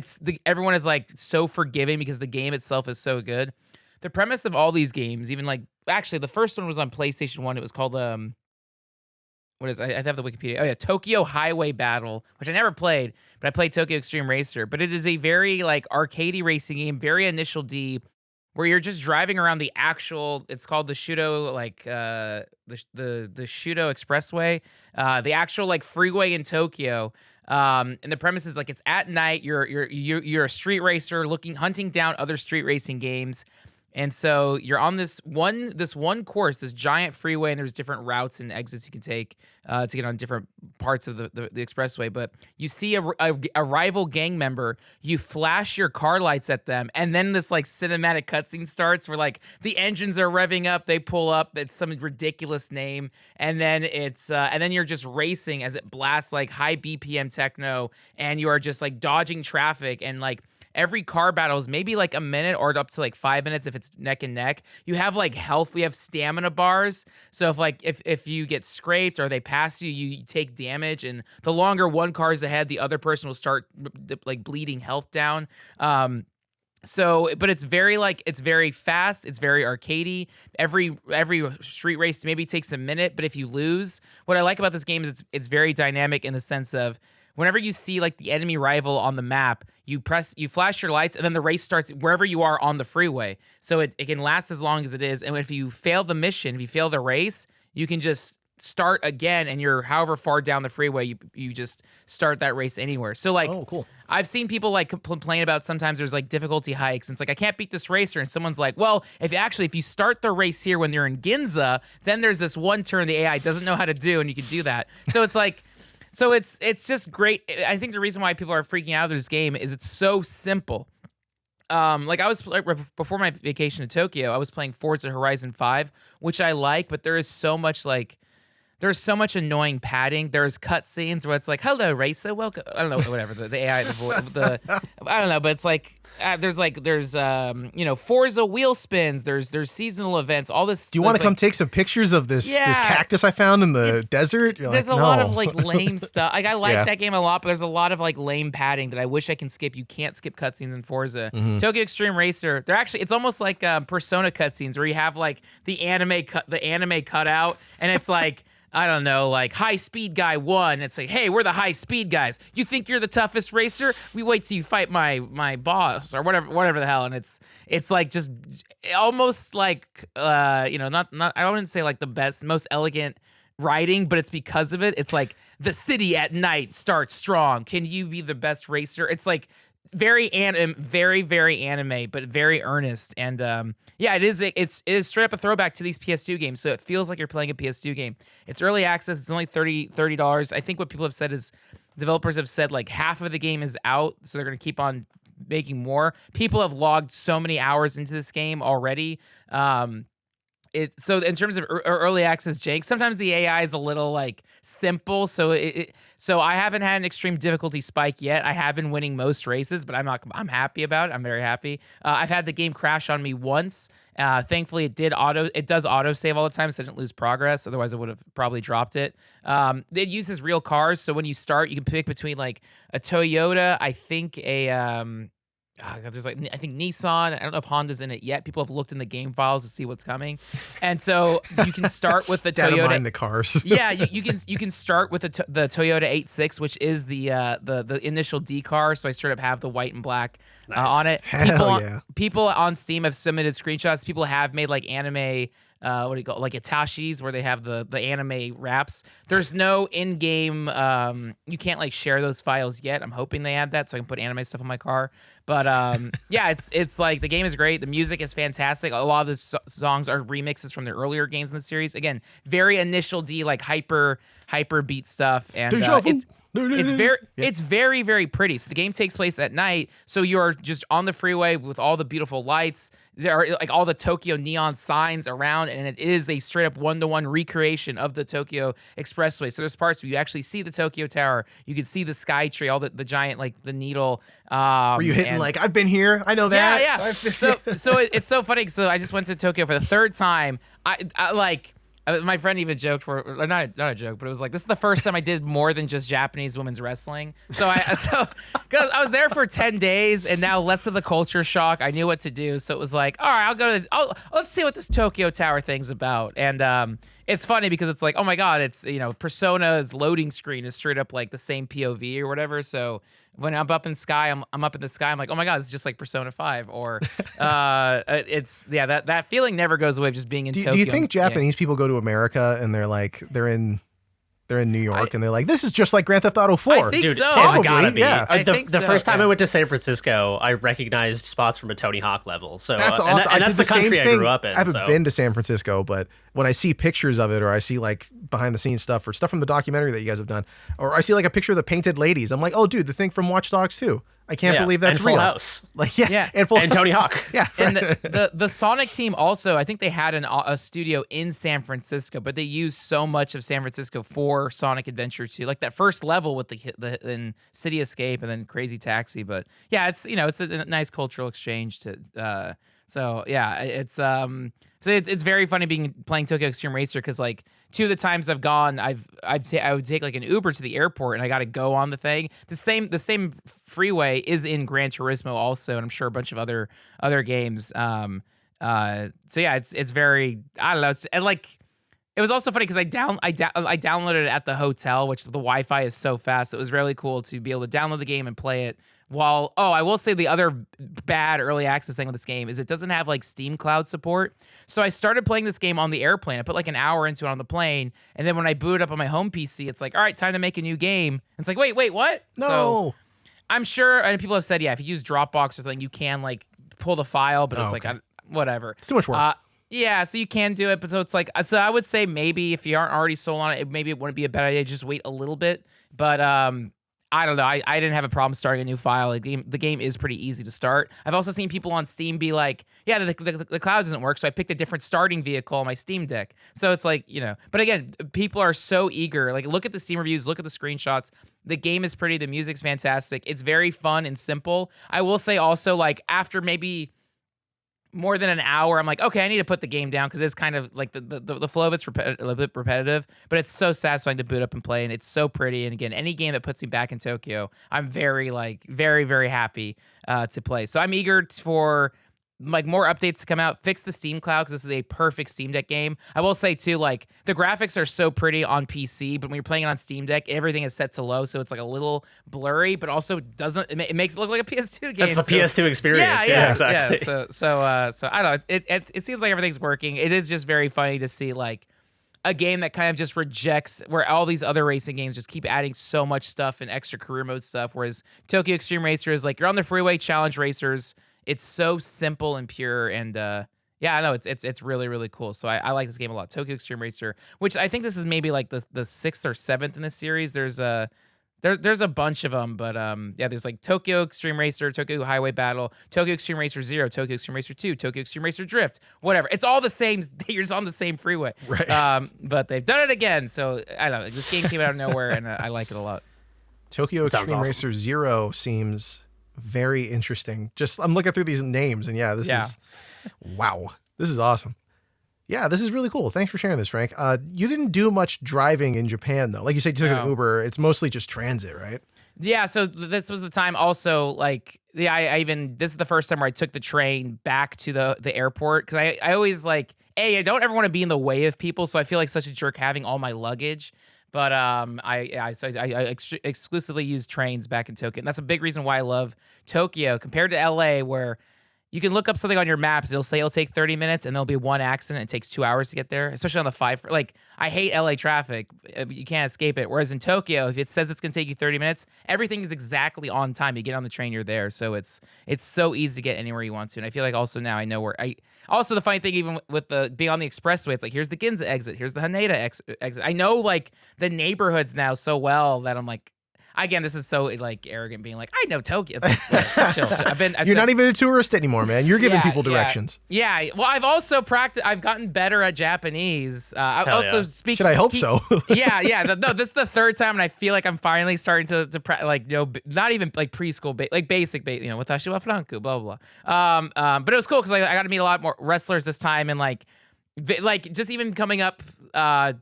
everyone is like so forgiving because the game itself is so good. The premise of all these games, even like, actually, the first one was on PlayStation 1. It was called what is I have the Wikipedia. Oh yeah, Tokyo Highway Battle, which I never played, but I played Tokyo Xtreme Racer. But it is a very like arcadey racing game, very initial D, where you're just driving around the actual. It's called the Shudo, like the Shudo Expressway, the actual like freeway in Tokyo. And the premise is like it's at night. You're a street racer hunting down other street racing games. And so you're on this one course, this giant freeway, and there's different routes and exits you can take to get on different parts of the expressway. But you see a rival gang member, you flash your car lights at them, and then this like cinematic cutscene starts where like the engines are revving up, they pull up, it's some ridiculous name, and then and then you're just racing as it blasts like high BPM techno, and you are just like dodging traffic and like. Every car battle is maybe like a minute or up to like 5 minutes if it's neck and neck. You have like health. We have stamina bars. So if you get scraped or they pass you, you take damage. And the longer one car is ahead, the other person will start like bleeding health down. But it's very fast. It's very arcadey. Every street race maybe takes a minute, but if you lose, what I like about this game is it's very dynamic in the sense of whenever you see like the enemy rival on the map, you flash your lights, and then the race starts wherever you are on the freeway. So it can last as long as it is. And if you fail the mission, if you fail the race, you can just start again, and you're however far down the freeway, you just start that race anywhere. So like, oh, cool. I've seen people like complain about sometimes there's like difficulty hikes, and it's like I can't beat this racer, and someone's like, well, if you start the race here when you're in Ginza, then there's this one turn the AI doesn't know how to do, and you can do that. So it's like. So it's just great. I think the reason why people are freaking out of this game is it's so simple. Like I was like before my vacation to Tokyo, I was playing Forza Horizon 5, which I like, but there's so much annoying padding. There's cutscenes where it's like, "Hello, racer, welcome." I don't know, whatever the AI, I don't know, but it's like there's Forza wheel spins. There's seasonal events. All this. Do you want to come take some pictures of this cactus I found in the desert? There's a lot of like lame stuff. Like I like that game a lot, but there's a lot of like lame padding that I wish I can skip. You can't skip cutscenes in Forza. Tokyo Xtreme Racer. It's almost like Persona cutscenes where you have like the anime cutout, and it's like. I don't know, like high speed guy 1. It's like, hey, we're the high speed guys. You think you're the toughest racer? We wait till you fight my boss or whatever the hell. And it's like just almost like not I wouldn't say like the best, most elegant writing, but it's because of it. It's like the city at night starts strong. Can you be the best racer? It's like very very anime, but very earnest. And it is straight up a throwback to these PS2 games. So it feels like you're playing a PS2 game. It's early access. It's only $30. I think what people have said is developers have said like half of the game is out, so they're going to keep on making more. People have logged so many hours into this game already. So in terms of early access jank, sometimes the AI is a little like simple. So I haven't had an extreme difficulty spike yet. I have been winning most races, but I'm happy about it. I'm very happy. I've had the game crash on me once. Thankfully it does auto save all the time, so I didn't lose progress. Otherwise I would have probably dropped it. It uses real cars. So when you start, you can pick between like a Toyota, I think there's like I think Nissan. I don't know if Honda's in it yet. People have looked in the game files to see what's coming, and so you can start with the Toyota. Data mine the cars. Yeah, you can start with the Toyota 86, which is the initial D car. So I straight up have the white and black on it. People on Steam have submitted screenshots. People have made like anime. What do you call it? Like Itachis, where they have the anime wraps. There's no in-game. You can't like share those files yet. I'm hoping they add that so I can put anime stuff on my car. But it's like the game is great. The music is fantastic. A lot of the songs are remixes from the earlier games in the series. Again, very initial D, like hyper beat stuff, and it's very very pretty. So the game takes place at night, so you're just on the freeway with all the beautiful lights. There are like all the Tokyo neon signs around, and it is a straight up 1-to-1 recreation of the Tokyo Expressway. So there's parts where you actually see the Tokyo Tower, you can see the Sky Tree, all the giant like the needle. Were you hitting like I've been here? I know that. Yeah. So it's so funny. So I just went to Tokyo for the third time. My friend even joked not a joke, but it was like, this is the first time I did more than just Japanese women's wrestling. So cause I was there for 10 days, and now less of the culture shock. I knew what to do. So it was like, all right, let's see what this Tokyo Tower thing's about. And it's funny because it's like, oh my god, it's Persona's loading screen is straight up like the same POV or whatever. So when I'm up in sky, I'm up in the sky. I'm like, oh my god, it's just like Persona 5. Or that feeling never goes away of just being in Tokyo. Do you think Japanese people go to America and they're in New York and they're like, this is just like Grand Theft Auto 4? I think Dude, so. it's gotta be. Yeah. The first time I went to San Francisco, I recognized spots from a Tony Hawk level. So that's awesome. And that's the country I grew up in. I haven't been to San Francisco, but when I see pictures of it, or I see like behind the scenes stuff or stuff from the documentary that you guys have done, or I see like a picture of the painted ladies, I'm like, oh, dude, the thing from Watch Dogs 2. I can't believe that's and real. Full House. Like, and Tony Hawk. Yeah. And the Sonic team also, I think they had a studio in San Francisco, but they used so much of San Francisco for Sonic Adventure 2. Like that first level with the in City Escape and then Crazy Taxi. But yeah, it's a nice cultural exchange to it's very funny playing Tokyo Xtreme Racer because like 2 of the times I've gone, I would take like an Uber to the airport and I got to go on the thing. The same freeway is in Gran Turismo also, and I'm sure a bunch of other games. So yeah, it's very, I don't know. It's, and like it was also funny because I downloaded it at the hotel, which the Wi-Fi is so fast. So it was really cool to be able to download the game and play it. I will say the other bad early access thing with this game is it doesn't have like Steam Cloud support. So I started playing this game on the airplane. I put like an hour into it on the plane, and then when I boot it up on my home PC, it's like, all right, time to make a new game. And it's like, wait, what? No. So I'm sure, and people have said, yeah, if you use Dropbox or something, you can like pull the file, but it's like whatever. It's too much work. Yeah, so you can do it, but so it's like, so I would say maybe if you aren't already sold on it, maybe it wouldn't be a bad idea to just wait a little bit. But I don't know. I didn't have a problem starting a new file. The game is pretty easy to start. I've also seen people on Steam be like, yeah, the cloud doesn't work, so I picked a different starting vehicle on my Steam Deck. So it's like, but again, people are so eager. Like, look at the Steam reviews, look at the screenshots. The game is pretty. The music's fantastic. It's very fun and simple. I will say also, like, after maybe more than an hour, I'm like, okay, I need to put the game down because it's kind of like the flow of it's a little bit repetitive, but it's so satisfying to boot up and play, and it's so pretty. And again, any game that puts me back in Tokyo, I'm very, very happy to play. So I'm eager for like more updates to come out, fix the Steam Cloud because this is a perfect Steam Deck game. I will say too, like the graphics are so pretty on PC, but when you're playing it on Steam Deck, everything is set to low, so it's like a little blurry, but also it makes it look like a PS2 game. That's the PS2 experience. Yeah, exactly. Yeah. So I don't know. It seems like everything's working. It is just very funny to see like a game that kind of just rejects where all these other racing games just keep adding so much stuff and extra career mode stuff, whereas Tokyo Xtreme Racer is like you're on the freeway, challenge racers. It's so simple and pure, and I know it's really, really cool. So I like this game a lot. Tokyo Xtreme Racer, which I think this is maybe like the 6th or 7th in this series. There's a bunch of them, but there's like Tokyo Xtreme Racer, Tokyo Highway Battle, Tokyo Xtreme Racer 0, Tokyo Xtreme Racer 2, Tokyo Xtreme Racer Drift, whatever. It's all the same. You're just on the same freeway. Right. But they've done it again. So I don't know. This game came out of nowhere, and I like it a lot. Tokyo Xtreme Racer 0 seems very interesting. Just I'm looking through these names, and this is wow. This is awesome. Yeah, this is really cool. Thanks for sharing this, Frank. You didn't do much driving in Japan though. Like you said, you took an Uber. It's mostly just transit, right? Yeah. So this was the time. Also, like, this is the first time where I took the train back to the airport because I always like, I don't ever want to be in the way of people, so I feel like such a jerk having all my luggage. But I exclusively use trains back in Tokyo. And that's a big reason why I love Tokyo compared to LA, where you can look up something on your maps. It'll say it'll take 30 minutes and there'll be one accident. It takes 2 hours to get there, especially on the 5. Like, I hate LA traffic. You can't escape it. Whereas in Tokyo, if it says it's going to take you 30 minutes, everything is exactly on time. You get on the train, you're there. So it's so easy to get anywhere you want to. And I feel like also now I know where also the funny thing, even with being on the expressway, it's like, here's the Ginza exit. Here's the Haneda exit. I know like the neighborhoods now so well that I'm like, again, this is so like arrogant being like, I know Tokyo. It's like, chill. You're not even a tourist anymore, man. You're giving people directions. Yeah. Well, I've also I've gotten better at Japanese. I also speak. Should I hope so? Yeah. No, this is the 3rd time, and I feel like I'm finally starting to like, not even like preschool, like basic, watashi wa franku, blah blah blah. But it was cool because I got to meet a lot more wrestlers this time, and like just even coming up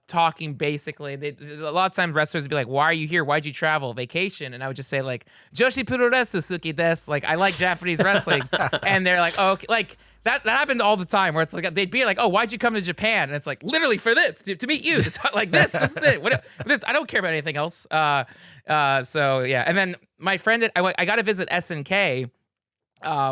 talking basically, a lot of times wrestlers would be like, why are you here, why'd you travel, vacation? And I would just say like, Joshi Puroresu Suki desu, like I like Japanese wrestling. And they're like, oh, okay. Like that happened all the time where it's like they'd be like, oh, why'd you come to Japan? And it's like literally for this to meet you, to talk like this is it. I don't care about anything else. So yeah, and then my friend, I got to visit SNK,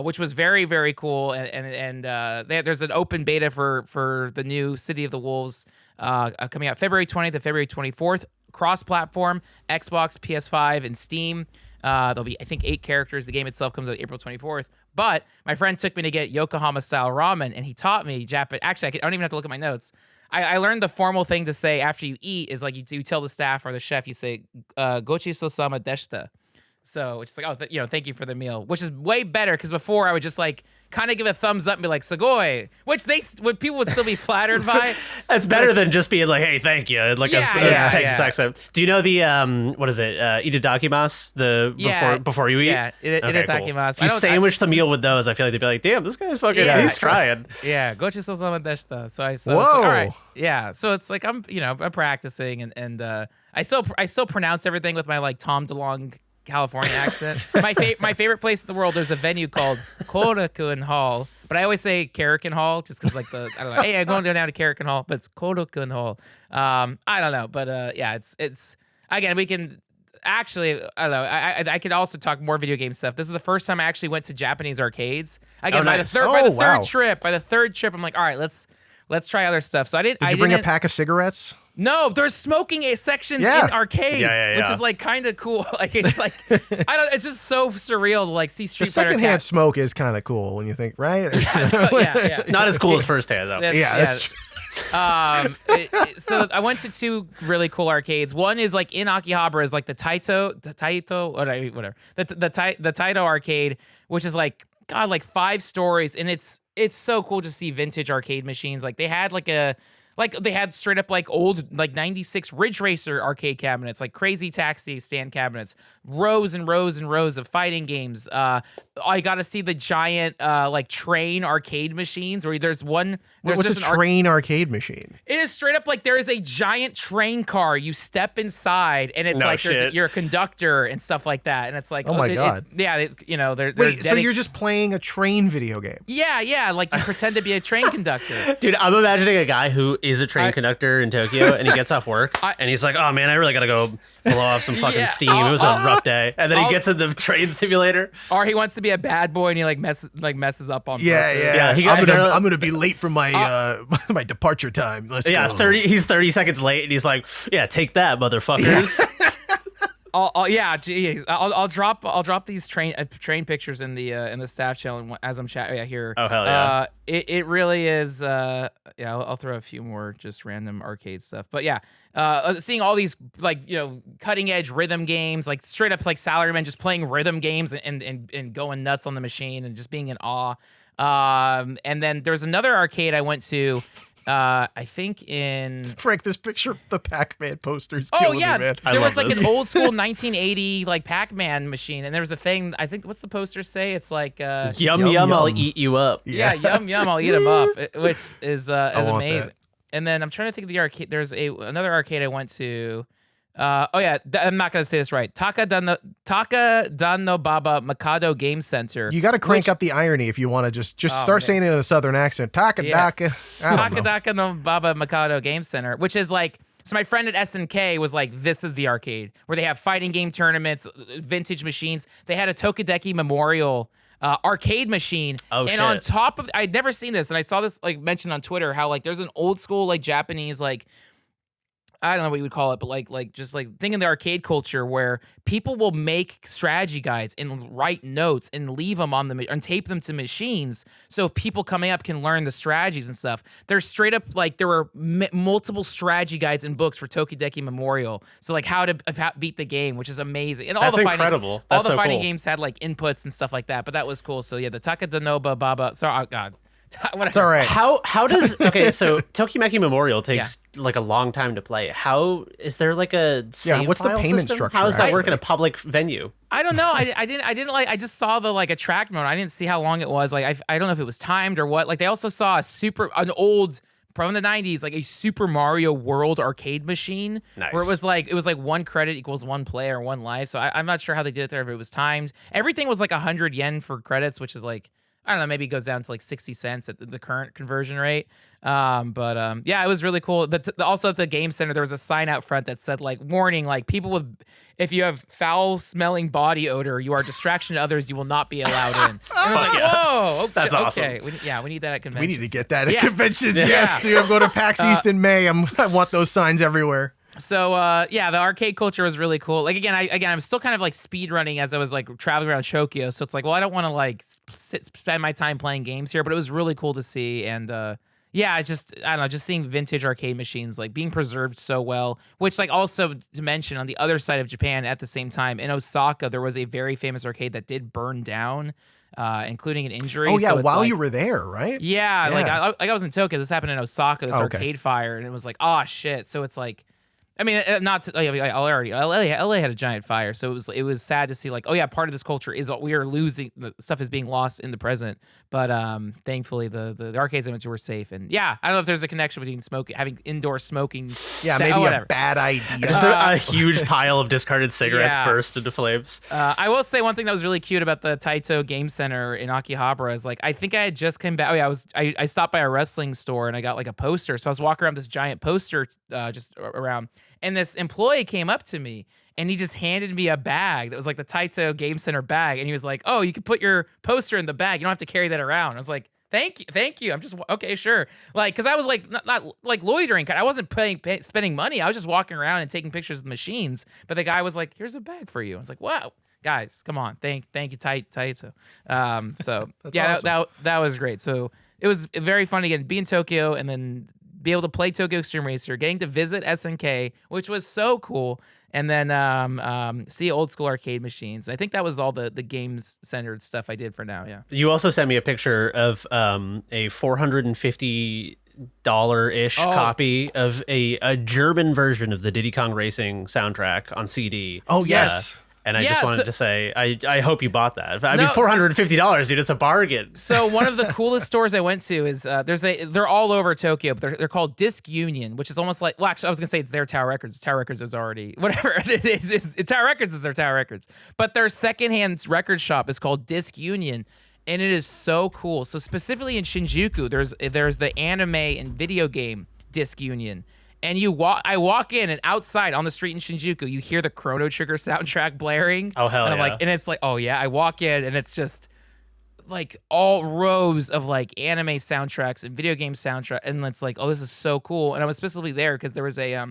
which was very, very cool, and there's an open beta for the new City of the Wolves coming out February 20th to February 24th, cross-platform, Xbox, PS5, and Steam. There'll be, I think, 8 characters. The game itself comes out April 24th. But my friend took me to get Yokohama-style ramen, and he taught me Japanese. Actually, I don't even have to look at my notes. I learned the formal thing to say after you eat is like you tell the staff or the chef, you say, gochi-so-sama deshita. So it's like, oh, thank you for the meal, which is way better because before I would just like kind of give a thumbs up and be like, Sugoi, which people would still be flattered by. It's better than just being like, hey, thank you. Like a Texas accent. Do you know the, what is it? Itadakimasu? Before you eat? Yeah, itadakimasu. Cool. You sandwich the meal with those, I feel like they'd be like, damn, this guy's fucking, he's trying. Yeah, gochi so sama deshita. So it's like, Whoa. all right. Yeah, so it's like I'm practicing and I still pronounce everything with my like Tom DeLonge California accent. My favorite place in the world, there's a venue called Korakuen Hall, but I always say Karakin Hall just because like I don't know, hey, I'm going down to Karakin Hall, but it's Korakuen Hall. I don't know, but yeah, it's again, we can actually, I don't know, I could also talk more video game stuff. This is the first time I actually went to Japanese arcades. Again, by the third trip, I'm like, all right, let's try other stuff. So Did you bring a pack of cigarettes? No, there's smoking sections in arcades, which is like kind of cool. Like it's like it's just so surreal to like see Street Fighter. Secondhand smoke is kind of cool when you think, right? Yeah. Not as cool as firsthand though. That's true. So I went to 2 really cool arcades. One is like in Akihabara is like the Taito, whatever. The Taito arcade, which is like God, like 5 stories, and it's so cool to see vintage arcade machines. Like they had they had straight up like old like 96 Ridge Racer arcade cabinets, like Crazy Taxi stand cabinets, rows and rows and rows of fighting games. I got to see the giant like train arcade machines where there's one. What's a train arcade machine? It is straight up like there is a giant train car. You step inside and it's you're a conductor and stuff like that. And it's like, oh my God. There's so you're just playing a train video game? Yeah. Like you pretend to be a train conductor. Dude, I'm imagining a guy who is a train conductor in Tokyo and he gets off work and he's like, oh man, I really got to go blow off some fucking steam. It was a rough day. And then he gets in the train simulator. Or he wants to be a bad boy and he messes up on purpose. Yeah. I'm gonna be late for my my departure time. Let's go. He's 30 seconds late and he's like, yeah, take that, motherfuckers. I'll drop these train pictures in the staff channel as I'm chatting here. Oh hell yeah! It really is. I'll throw a few more just random arcade stuff. But yeah, seeing all these like cutting edge rhythm games, like straight up like salarymen just playing rhythm games and going nuts on the machine and just being in awe. And then there's another arcade I went to. I think in Frank, this picture of the Pac-Man poster is killing me, man. There was like an old school 1980 like Pac-Man machine, and there was a thing. I think what's the poster say? It's like yum, I'll eat you up. Yeah, yum, I'll eat him up, which is amazing. That. And then I'm trying to think of the arcade. There's another arcade I went to. I'm not gonna say this right. Takadano Baba Mikado Game Center. You got to crank up the irony if you want to just start saying it in a southern accent. Takadaka no Baba Mikado Game Center, which is like. So my friend at SNK was like, this is the arcade where they have fighting game tournaments, vintage machines. They had a Tokideki Memorial arcade machine. Oh, and on top of, I'd never seen this, and I saw this like mentioned on Twitter how like there's an old school like Japanese like. I don't know what you would call it, but like just like think in the arcade culture where people will make strategy guides and write notes and leave them on and tape them to machines. So if people coming up can learn the strategies and stuff. There's straight up like there were multiple strategy guides and books for Tokideki Memorial. So like how to beat the game, which is amazing. And that's incredible. All the fighting games had like inputs and stuff like that, but that was cool. So yeah, the Takadanoba Baba. Sorry, oh God. It's all right. How does so Tokimeki Memorial takes like a long time to play. How is there like a save what's the file payment system? structure? How does that work in a public venue? I don't know. I didn't like. I just saw the like attract mode. I didn't see how long it was. Like I don't know if it was timed or what. Like they also saw an old from the 90s, like a Super Mario World arcade machine. Nice. Where it was like 1 credit equals 1 player, 1 life. So I'm not sure how they did it there, if it was timed. Everything was like 100 yen for credits, which is like I don't know, maybe it goes down to like 60 cents at the current conversion rate. Yeah, it was really cool. Also at the game center, there was a sign out front that said like, warning, like if you have foul smelling body odor, you are a distraction to others, you will not be allowed in. And I was like, whoa, That's awesome. okay. We need that at conventions. We need to get that at conventions. Yes, dude. I'm going to PAX East in May. I want those signs everywhere. So the arcade culture was really cool. Like I'm still kind of like speed running as I was like traveling around Tokyo. So it's like, well, I don't want to like spend my time playing games here, but it was really cool to see. And I don't know, just seeing vintage arcade machines like being preserved so well. Which like also to mention on the other side of Japan at the same time in Osaka, there was a very famous arcade that did burn down. Including an injury. Oh yeah, so while you were there, right? Yeah, like I was in Tokyo. This happened in Osaka. This arcade fire, and it was like, oh shit. So it's like, I mean, not to, LA had a giant fire, so it was sad to see like, oh yeah, part of this culture is we are losing, the stuff is being lost in the present. But thankfully the arcades I went to were safe, and yeah, I don't know if there's a connection between having indoor smoking. Yeah, maybe a bad idea. Just a huge pile of discarded cigarettes burst into flames. I will say one thing that was really cute about the Taito Game Center in Akihabara is like, I think I had just come back. Oh yeah, I stopped by a wrestling store and I got like a poster, so I was walking around this giant poster just around. And this employee came up to me and he just handed me a bag that was like the Taito Game Center bag. And he was like, oh, you can put your poster in the bag. You don't have to carry that around. I was like, thank you. I'm just, okay, sure. Like, cause I was like, not like loitering. I wasn't spending money. I was just walking around and taking pictures of the machines. But the guy was like, here's a bag for you. I was like, wow, guys, come on. Thank you, Taito. So yeah, awesome. that was great. So it was very fun to be in Tokyo and then be able to play Tokyo Xtreme Racer, getting to visit SNK, which was so cool, and then see old school arcade machines. I think that was all the games centered stuff I did for now. Yeah. You also sent me a picture of a $450-ish copy of a German version of the Diddy Kong Racing soundtrack on CD. Oh yes. And I just wanted to say, I hope you bought that. I mean, $450, dude, it's a bargain. So one of the coolest stores I went to is they're all over Tokyo, but they're called Disc Union, which is almost like, well, actually, I was gonna say it's their Tower Records. Tower Records is already whatever. It's Tower Records is their Tower Records, but their secondhand record shop is called Disc Union. And it is so cool. So specifically in Shinjuku, there's the anime and video game Disc Union. And I walk in, and outside on the street in Shinjuku, you hear the Chrono Trigger soundtrack blaring. Oh hell and I'm yeah! Like, and it's like, oh yeah. I walk in, and it's just like all rows of like anime soundtracks and video game soundtrack, and it's like, oh, this is so cool. And I was specifically there because there was a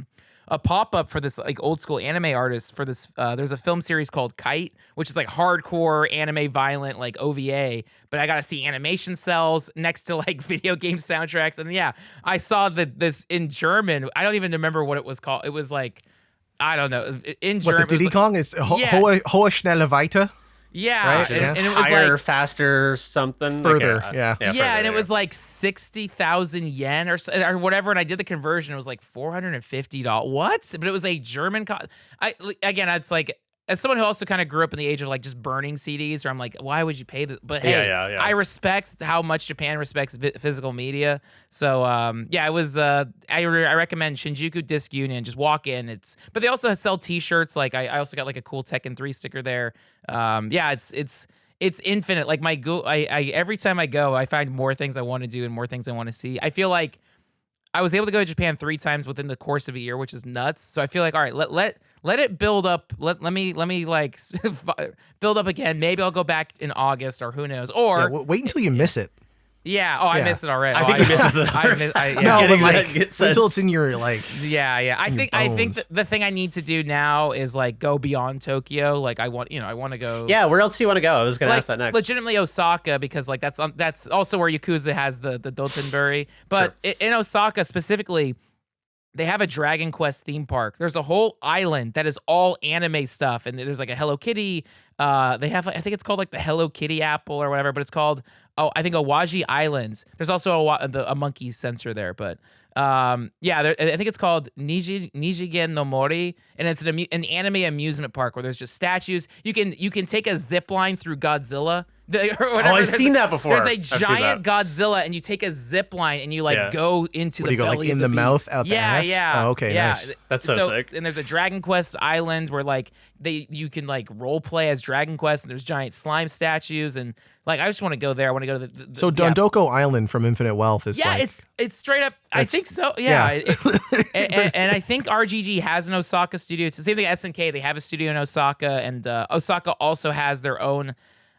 pop-up for this like old school anime artist for this. There's a film series called Kite, which is like hardcore anime violent like OVA, but I got to see animation cells next to like video game soundtracks. And yeah, I saw this in German. I don't even remember what it was called. It was like, I don't know, in German. What, the Diddy Kong? It's Hohe Schnelle Weiter. Yeah, right? And it was higher, like faster, something further. Like, yeah, further, and it was like 60,000 yen or whatever. And I did the conversion; it was like $450. What? But it was a German. It's like, as someone who also kind of grew up in the age of like just burning CDs, where I'm like, why would you pay this? But hey, I respect how much Japan respects physical media. So it was. I recommend Shinjuku Disc Union. Just walk in. But they also sell T-shirts. Like I also got like a cool Tekken 3 sticker there. It's infinite. Like every time I go, I find more things I want to do and more things I want to see. I feel like I was able to go to Japan 3 times within the course of a year, which is nuts. So I feel like, all right, let it build up. Let me like build up again. Maybe I'll go back in August or who knows. Or wait until you miss it. Yeah. Oh, I missed it already. I think he misses it. No, but like until it's in your like. Yeah. I think the thing I need to do now is like go beyond Tokyo. Like I want to go. Yeah. Where else do you want to go? I was going to ask that next. Legitimately Osaka, because like that's also where Yakuza has the Dotonbori. But in Osaka specifically, they have a Dragon Quest theme park. There's a whole island that is all anime stuff, and there's like a Hello Kitty. They have, I think it's called like the Hello Kitty apple or whatever, but it's called, I think Awaji Islands. There's also a monkey sensor there, but I think it's called Nijigen no Mori, and it's an anime amusement park where there's just statues. You can take a zip line through Godzilla Or whatever. I've seen that before. There's a I've seen giant that. Godzilla, and you take a zip line and you like Yeah. go into What the do you go, belly like, in of the beast. mouth, out the yeah, ass? Yeah, Oh, okay, yeah. nice. That's so sick. And there's a Dragon Quest island where like you can like role play as Dragon Quest, and there's giant slime statues, and like I just want to go there. I want to go to the So yeah. Dondoko Island from Infinite Wealth is Yeah, like, it's straight up. I think so. yeah. Yeah, and I think RGG has an Osaka studio. It's the same thing as SNK. They have a studio in Osaka, and Osaka also has their own.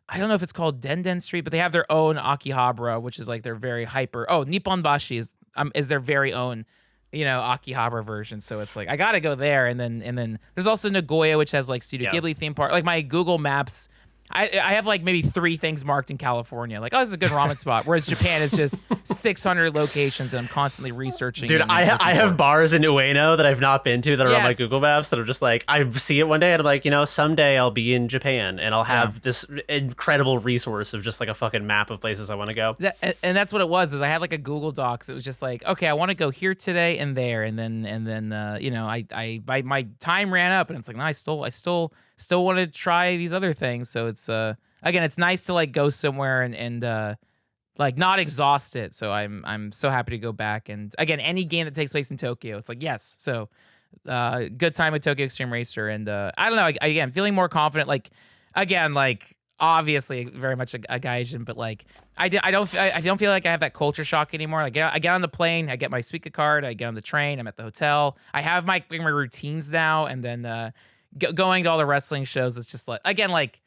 I don't know if it's called Denden Street, but they have their own Akihabara, which is like their very hyper. Oh, Nipponbashi is their very own, Akihabara version. So it's like I gotta go there, and then there's also Nagoya, which has like Studio Ghibli theme park. Like my Google Maps. I have like maybe 3 things marked in California. Like, oh, this is a good ramen spot. Whereas Japan is just 600 locations that I'm constantly researching. Dude, I have bars in Ueno that I've not been to that are on my Yes. Google Maps that are just like, I see it one day and I'm like, someday I'll be in Japan and I'll have this incredible resource of just like a fucking map of places I want to go. And that's what it was. Is I had like a Google Docs. It was just like, okay, I want to go here today and there, and then my time ran up, and it's like, no, I still want to try these other things. So it's again, it's nice to like go somewhere and like not exhaust it. So I'm so happy to go back. And again, any game that takes place in Tokyo, it's like, yes. So good time with Tokyo Xtreme Racer, and I don't know. Again, feeling more confident. Like again, like obviously very much a gaijin, but like I don't feel like I have that culture shock anymore. Like I get on the plane, I get my Suica card, I get on the train, I'm at the hotel, I have my routines now, and then going to all the wrestling shows. It's just like, again, like,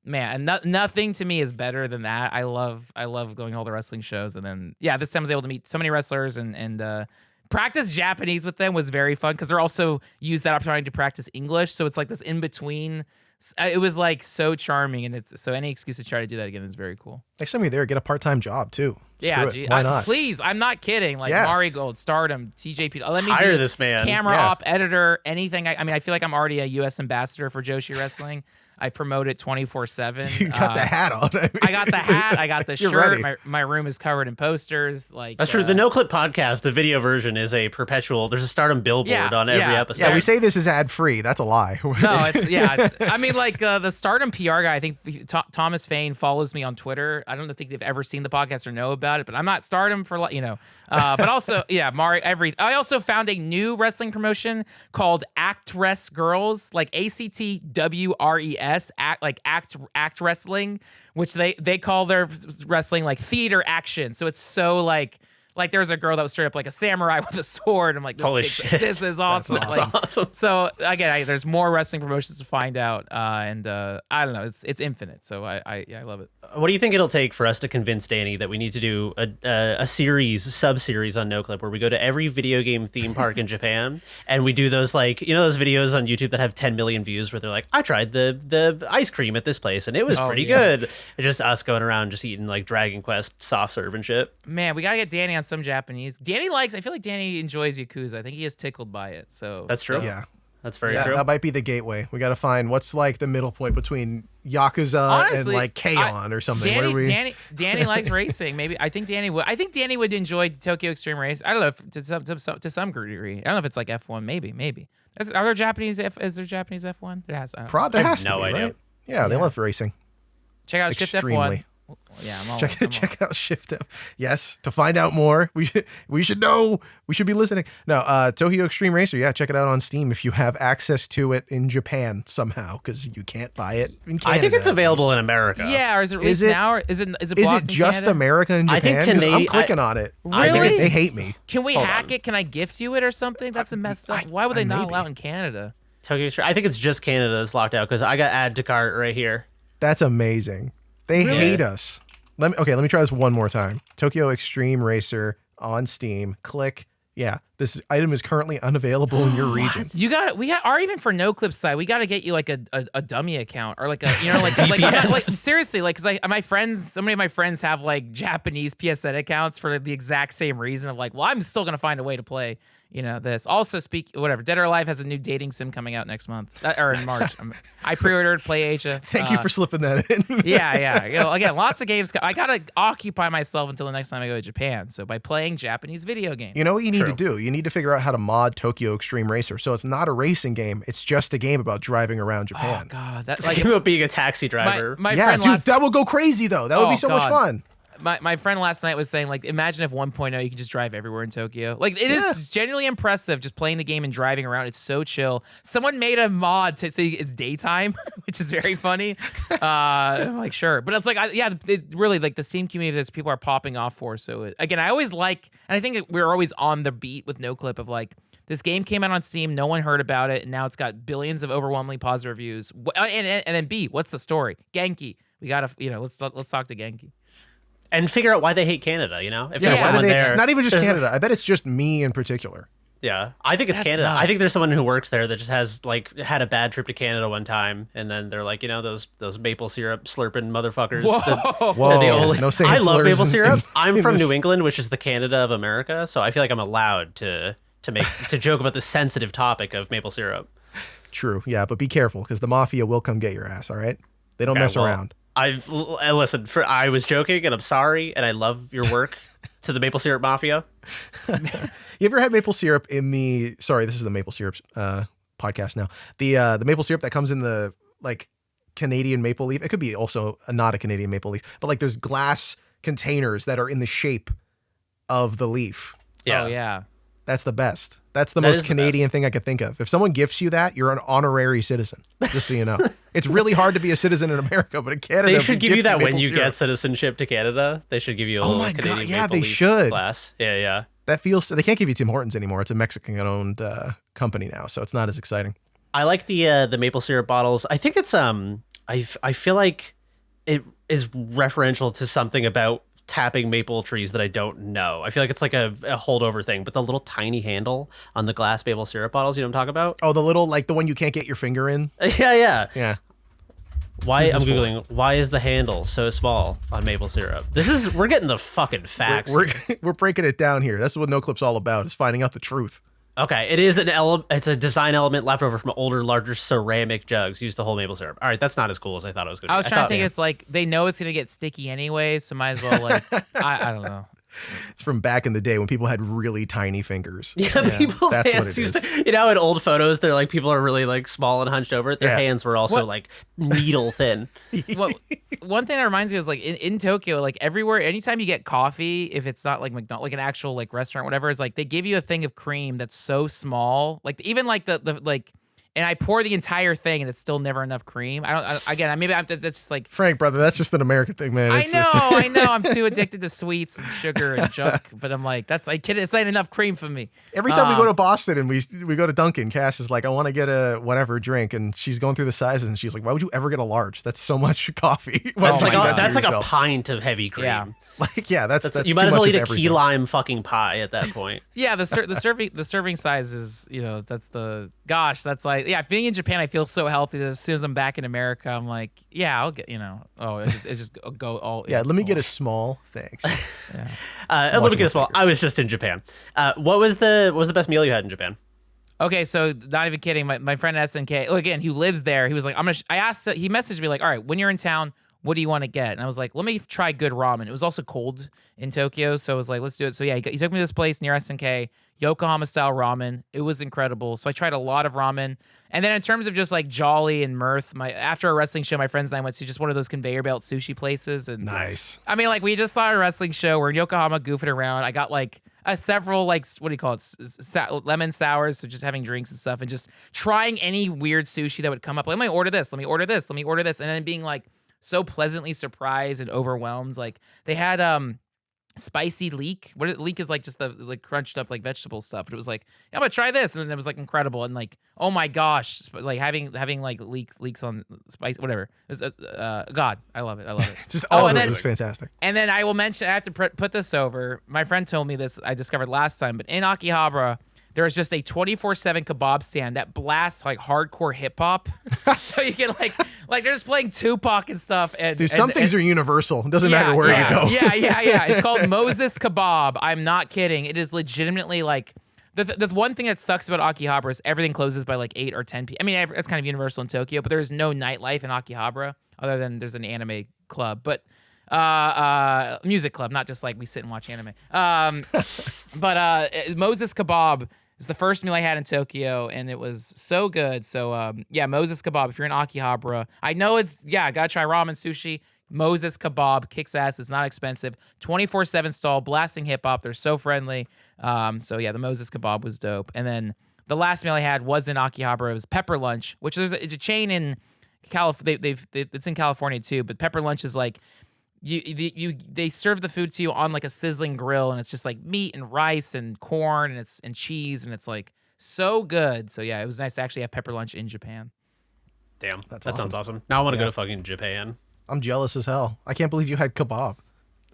man, nothing to me is better than that. I love going to all the wrestling shows, and then this time I was able to meet so many wrestlers and practice Japanese with them was very fun because they're also used that opportunity to practice English. So it's like this in between. It was like so charming, and it's so any excuse to try to do that again is very cool. next time you're there, get a part-time job too. Yeah, Screw it. Why not? Please, I'm not kidding. Like Marigold, Stardom, TJP. Let me Hire be this man. Camera op, editor, anything. I mean, I feel like I'm already a U.S. ambassador for Joshi Wrestling. I promote it 24/7. You got the hat on. I got the hat. I got the You're shirt. ready. My room is covered in posters. Like That's true. The Noclip podcast, the video version, is a perpetual. There's a Stardom billboard on every episode. Yeah, we say this is ad-free. That's a lie. No, it's I mean, like the Stardom PR guy. I think Thomas Fain follows me on Twitter. I don't think they've ever seen the podcast or know about it, but I'm not Stardom for But also, I also found a new wrestling promotion called Actress Girls, like ACTWRES, act wrestling, which they call their wrestling like theater action. So it's so like there's a girl that was straight up like a samurai with a sword. I'm like, Holy shit. this is awesome. That's awesome. So again, there's more wrestling promotions to find out, and I don't know, it's infinite. So I love it. What do you think it'll take for us to convince Danny that we need to do a sub-series on Noclip where we go to every video game theme park in Japan and we do those those videos on YouTube that have 10 million views where they're like, I tried the ice cream at this place and it was pretty good. It's just us going around just eating like Dragon Quest soft serve and shit. Man, we gotta get Danny on some Japanese. I feel like Danny enjoys Yakuza. I think he is tickled by it. So that's true. Yeah. That's very true. That might be the gateway. We got to find what's like the middle point between Yakuza Honestly, and like K-On! Or something. Danny likes racing. Maybe I think Danny would enjoy Tokyo Xtreme Race. I don't know if to some degree. I don't know if it's like F1. Maybe. Is there Japanese F1? There has. There has to no be, idea. right? Yeah, they love racing. Check out Shift Extremely. F1. Yeah, Check out Shift F. Yes, to find out more, we should know. We should be listening. No, Tokyo Xtreme Racer. Yeah, check it out on Steam if you have access to it in Japan somehow, because you can't buy it in Canada. I think it's available in America. Yeah, or is it released now? Or is it Is blocked it in just Canada? America and I think Japan? 'Cause I'm Canadian- clicking on it. Really? They hate me. Can we Hold hack on. it? Can I gift you it or something? That's a messed up. Why would they not maybe. allow it in Canada? Tokyo Xtreme. I think it's just Canada that's locked out because I got add to cart right here. That's amazing. They hate us. Let me try this one more time. Tokyo Xtreme Racer on Steam. Click. Yeah, this item is currently unavailable in your region. Or even for Noclip's side, we got to get you like a dummy account or like a like seriously, like because so many of my friends have like Japanese PSN accounts for the exact same reason of like, well, I'm still gonna find a way to play this. Also, whatever. Dead or Alive has a new dating sim coming out next month or in March. I pre-ordered Play Asia. Thank you for slipping that in. Yeah. Again, lots of games. I gotta occupy myself until the next time I go to Japan. So by playing Japanese video games. You know what you need to do? You need to figure out how to mod Tokyo Xtreme Racer. So it's not a racing game. It's just a game about driving around Japan. Oh God, It's like about being a taxi driver. My yeah, friend dude, that would go crazy though. That would be so much fun. My friend last night was saying, like, imagine if 1.0 you can just drive everywhere in Tokyo. Like, it is genuinely impressive just playing the game and driving around. It's so chill. Someone made a mod so it's daytime, which is very funny. I'm like, sure. But it's like, it really, like, the Steam community that people are popping off for. So, again, I always like, and I think we're always on the beat with Noclip of, like, this game came out on Steam, no one heard about it, and now it's got billions of overwhelmingly positive reviews. And then B, what's the story? Genki. We gotta, let's talk to Genki. And figure out why they hate Canada, if there's why someone do they, there. not even just Canada. I bet it's just me in particular. Yeah, I think it's That's Canada. nuts. I think there's someone who works there that just has like had a bad trip to Canada one time, and then they're like, those maple syrup slurping motherfuckers. Whoa, no saying I love slurs maple syrup. in I'm from this. New England, which is the Canada of America, so I feel like I'm allowed to joke about the sensitive topic of maple syrup. True, yeah, but be careful because the mafia will come get your ass. All right, they don't mess around. Listen. I was joking, and I'm sorry, and I love your work to the maple syrup mafia. You ever had maple syrup in the? Sorry, this is the maple syrup podcast now. The maple syrup that comes in the like Canadian maple leaf. It could be also not a Canadian maple leaf, but like there's glass containers that are in the shape of the leaf. Yeah. Oh yeah. That's the best. That's the That is most the Canadian best. thing I could think of. If someone gifts you that, you're an honorary citizen. Just so you know, it's really hard to be a citizen in America, but in Canada, They if should give you gift that me when maple you syrup, get citizenship to Canada. They should give you a Oh little my God, Canadian yeah, maple they leaf should. glass. Yeah. That feels. They can't give you Tim Hortons anymore. It's a Mexican-owned company now, so it's not as exciting. I like the maple syrup bottles. I think it's I feel like it is referential to something about tapping maple trees that I don't know. I feel like it's like a holdover thing, but the little tiny handle on the glass maple syrup bottles, you know what I'm talking about? Oh, the little like the one you can't get your finger in. Yeah. Yeah. Why Who's I'm this googling why is the handle so small on maple syrup? We're getting the fucking facts. We're breaking it down here. That's what Noclip's all about, is finding out the truth. Okay, it is it's a design element left over from older, larger ceramic jugs used to hold maple syrup. All right, that's not as cool as I thought it was going to be. I was trying to think. It's like they know it's gonna get sticky anyway, so might as well like I don't know. It's from back in the day when people had really tiny fingers. Yeah, people's that's what hands it used is. to, in old photos, they're like people are really like small and hunched over. Their Yeah. hands were also What? like needle thin. Well, one thing that reminds me is like in Tokyo, like everywhere, anytime you get coffee, if it's not like McDonald's, like an actual like restaurant, whatever, is like they give you a thing of cream that's so small, like even like the like. And I pour the entire thing, and it's still never enough cream. That's just like Frank, brother, that's just an American thing, man. I know. I'm too addicted to sweets and sugar and junk. But I'm like, it's not enough cream for me. Every time we go to Boston and we go to Dunkin', Cass is like, I want to get a whatever drink, and she's going through the sizes, and she's like, why would you ever get a large? That's so much coffee. Why That's would like you do that to that's like a yourself? pint of heavy cream. Yeah. Like, yeah, that's You too might as well much eat of a key everything. lime fucking pie at that point. Yeah, the serving size is, that's the that's like, yeah, being in Japan, I feel so healthy that as soon as I'm back in America, I'm like, yeah, I'll get, it just go all. Yeah, let me get a small. Thanks. Let me get a small. I was just in Japan. What was the best meal you had in Japan? Okay, so not even kidding. My friend SNK, again, who lives there, he was like, I asked, he messaged me like, all right, when you're in town, what do you want to get? And I was like, let me try good ramen. It was also cold in Tokyo, so I was like, let's do it. So yeah, he took me to this place near SNK, Yokohama style ramen. It was incredible. So I tried a lot of ramen. And then in terms of just like jolly and mirth, after a wrestling show, my friends and I went to just one of those conveyor belt sushi places. And Nice. I mean, like we just saw a wrestling show. We're in Yokohama goofing around. I got like several like what do you call it, lemon sours, so just having drinks and stuff, and just trying any weird sushi that would come up. Like, let me order this, let me order this, let me order this, and then being like so pleasantly surprised and overwhelmed. Like they had spicy leek. Leek is like just the like crunched up like vegetable stuff. But it was like, yeah, I'm gonna try this, and it was like incredible. And like, oh my gosh, like having like leeks on spice, whatever. God, I love it. Just all of and it then- was fantastic. And then I will mention, I have to put this over. My friend told me this, I discovered last time, but in Akihabara, there is just a 24/7 kebab stand that blasts like hardcore hip hop. So you can like they're just playing Tupac and stuff. And Dude, some things are universal. It doesn't matter where you go. Yeah. It's called Moses Kebab. I'm not kidding. It is legitimately like The one thing that sucks about Akihabara is everything closes by like 8 or 10 p.m. I mean, it's kind of universal in Tokyo, but there's no nightlife in Akihabara other than there's an anime club, but music club, not just like we sit and watch anime. But Moses Kebab is the first meal I had in Tokyo, and it was so good. So yeah, Moses Kebab. If you're in Akihabara, I know gotta try ramen sushi. Moses Kebab kicks ass. It's not expensive. 24/7 stall, blasting hip hop. They're so friendly. So yeah, the Moses Kebab was dope. And then the last meal I had was in Akihabara. It was Pepper Lunch, which it's a chain in California. It's in California too. But Pepper Lunch is like they serve the food to you on like a sizzling grill, and it's just like meat and rice and corn and cheese, and it's like so good. So yeah, it was nice to actually have Pepper Lunch in Japan. Damn, That's that sounds awesome. Now I want to go to fucking Japan. I'm jealous as hell. I can't believe you had kebab